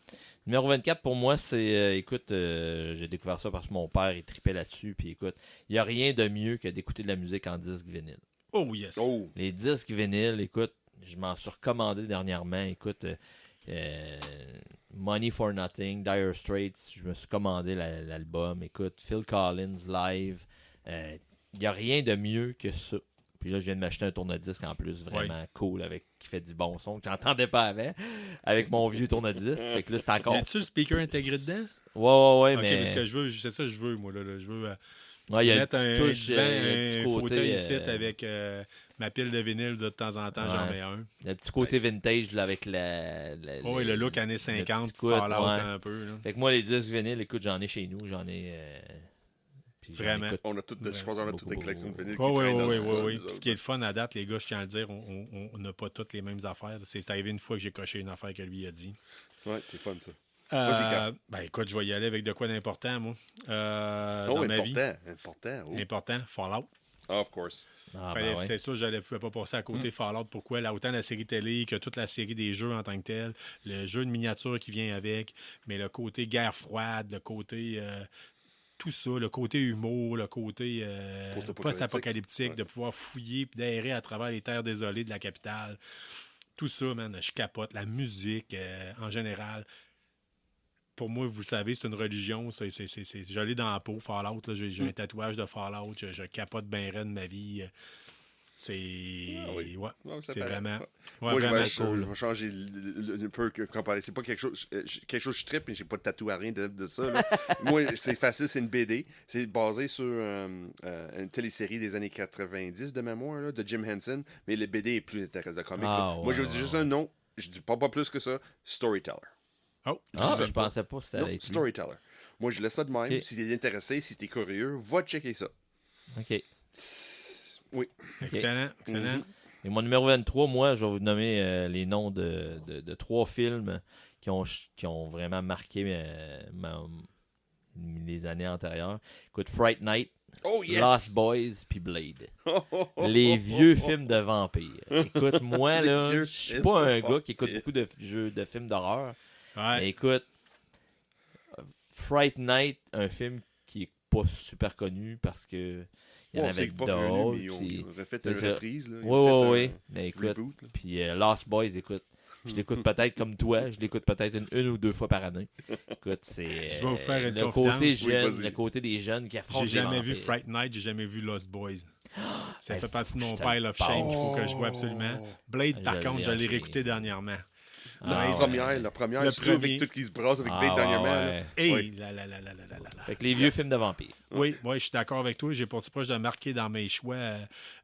Numéro 24, pour moi, c'est... écoute, j'ai découvert ça parce que mon père, il tripait là-dessus. Puis écoute, il n'y a rien de mieux que d'écouter de la musique en disque vinyle. Oh, yes. Les disques vinyles, écoute, je m'en suis recommandé dernièrement. Écoute... Money for Nothing, Dire Straits, je me suis commandé l'album. Écoute, Phil Collins live, il n'y a rien de mieux que ça. Puis là, je viens de m'acheter un tourne-disque en plus, vraiment cool, qui fait du bon son, que j'entendais pas avant, avec mon vieux tourne-disque. Fait que là, c'est encore... As-tu le speaker intégré dedans? Ouais, okay, mais... parce que c'est ça que je veux, moi, là. Je veux il y a mettre un petit côté fauteuil ici avec... ma pile de vinyle, de temps en temps, j'en mets un. Le petit côté vintage là, avec le look années 50, Fallout un peu. Là. Fait que moi, les disques vinyles, écoute, j'en ai chez nous. Vraiment. Je pense qu'on a toutes des collections de vinyles qui Oui. Ce qui est le fun à date, les gars, je tiens à le dire, on n'a pas toutes les mêmes affaires. C'est arrivé une fois que j'ai coché une affaire que lui a dit. Ouais, c'est fun, ça. Écoute, je vais y aller avec de quoi d'important, moi. Dans ma vie. Important, Fallout. Of course. C'est ça, je ne pouvais pas passer à côté Fallout. Pourquoi? Là, autant la série télé que toute la série des jeux en tant que tel, le jeu de miniature qui vient avec, mais le côté guerre froide, le côté... tout ça, le côté humour, le côté post-apocalyptique, de pouvoir fouiller et d'aérer à travers les terres désolées de la capitale. Tout ça, man, je capote. La musique, en général... Pour moi, vous le savez, c'est une religion. Je l'ai dans la peau, Fallout. Là, j'ai un tatouage de Fallout. Je capote bien raide ma vie. C'est c'est vraiment, moi, vraiment cool. Je vais changer un peu comparé. C'est pas quelque chose je trippe, mais j'ai pas de tatou à rien de ça. Là. Moi, c'est facile, c'est une BD. C'est basé sur une télésérie des années 90 de mémoire, là, de Jim Henson. Mais le BD est plus intéressant de comique. Moi, je dis juste un nom. Je dis pas plus que ça. Storyteller. Je pensais pas que ça allait être Storyteller. Moi, je laisse ça de même. Okay. Si t'es intéressé, si t'es curieux, va checker ça. OK. Oui. Excellent. Et mon numéro 23, moi, je vais vous nommer les noms de 3 films qui ont vraiment marqué les années antérieures. Écoute, Fright Night, Oh, yes! Lost Boys, puis Blade. Les vieux films de vampires. Écoute, moi, là, je suis pas un gars qui écoute beaucoup de films d'horreur. Ouais. Mais écoute, Fright Night, un film qui est pas super connu parce que il y en Ouais, avait c'est pas d'autres. revenu, mais puis- ils ont refait c'est une ça. reprise. Là. Ils Oui, ont fait oui, un oui. Mais écoute, reboot, là. puis Lost Boys, écoute, je l'écoute peut-être comme toi, je l'écoute peut-être une ou deux fois par année. Écoute, c'est Je vais vous faire une le confidence. côté Oui, jeune, vas-y. le côté des jeunes qui affrontent J'ai les jamais vu vampires. Fright Night, j'ai jamais vu Lost Boys. Ça Hey, fait partie de je mon te pile le of shame qu'il faut que je passe. vois absolument. Blade, par Je contre, l'ai je l'ai acheté. réécouté dernièrement. Ah, La ouais. première, Le surtout avec premier. tout qui se brasse avec Ah, Blade Daniel ouais, Man. ouais. Hey, Oui. là. Fait que les vieux films de vampires. Oui, je suis d'accord avec toi. J'ai passé proche de marquer dans mes choix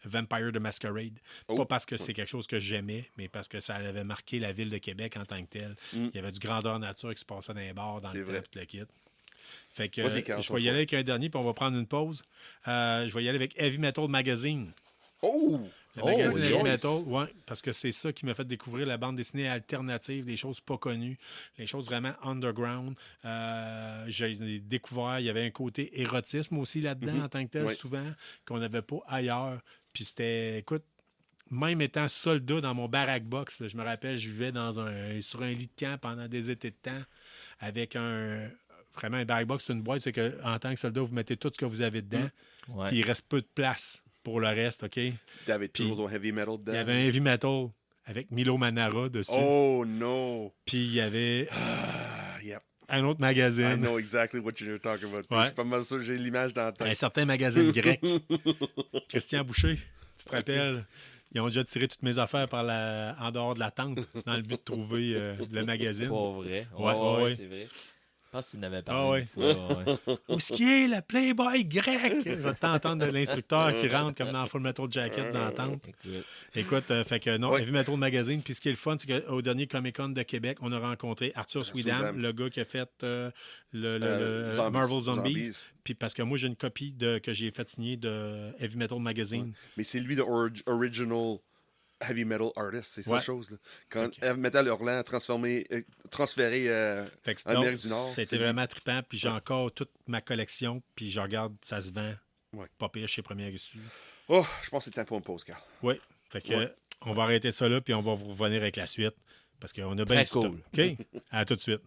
Vampire the Masquerade. Oh. Pas parce que c'est quelque chose que j'aimais, mais parce que ça avait marqué la ville de Québec en tant que telle. Mm. Il y avait du grandeur nature qui se passait dans les bars, dans C'est le temps, vrai. tout le kit. Fait que Vas-y, Carl, je ton vais y choix. aller avec un dernier, puis on va prendre une pause. Je vais y aller avec Heavy Metal Magazine. Oh! Le Oh, magazine yes. Heavy Metal, ouais, parce que c'est ça qui m'a fait découvrir la bande dessinée alternative, des choses pas connues, les choses vraiment underground. J'ai découvert, il y avait un côté érotisme aussi là-dedans en tant que tel, Ouais. souvent, qu'on n'avait pas ailleurs. Puis c'était, écoute, même étant soldat dans mon barack box, là, je me rappelle, je vivais sur un lit de camp pendant des étés de temps avec vraiment un barack box, c'est une boîte, c'est qu'en tant que soldat, vous mettez tout ce que vous avez dedans, Ouais. puis il reste peu de place pour le reste, OK? T'avais Puis, toujours ton heavy metal dedans. Il y avait un heavy metal avec Milo Manara dessus. Oh no! Puis il y avait Yep. un autre I magazine, know exactly what you're talking about. Ouais. Je suis pas mal sûr que j'ai l'image dans la tête. un certain magazine grec. Christian Boucher, tu te rappelles? Ils ont déjà tiré toutes mes affaires en dehors de la tente dans le but de trouver le magazine. Pas vrai. Ouais. C'est vrai. Je pense que tu n'avais parlé Ah ouais. une fois. Ouais. Où est-ce qu'il est, le Playboy grec? Je vais t'entendre de l'instructeur qui rentre comme dans Full Metal Jacket dans la tente. Écoute, fait que non, Ouais. Heavy Metal Magazine. Puis ce qui est le fun, c'est qu'au dernier Comic-Con de Québec, on a rencontré Arthur Swedam, Swedam. le gars qui a fait le Zombies. Marvel Zombies. Puis parce que moi, j'ai une copie que j'ai fait signer de Heavy Metal Magazine. Mais c'est lui le original heavy metal artist, c'est Ouais. sa chose. Là. Quand Heavy Metal Hurlant a transféré Fait que en Amérique du Nord. C'était vraiment trippant. Puis j'ai encore toute ma collection. Puis je regarde, ça se vend. Ouais. Pas pire chez Première Issue. Oh, je pense que c'est le temps pour une pause, Carl. Oui. Fait que on va arrêter ça là. Puis on va vous revenir avec la suite. Parce qu'on a bien Très du stock. cool. OK? À tout de suite.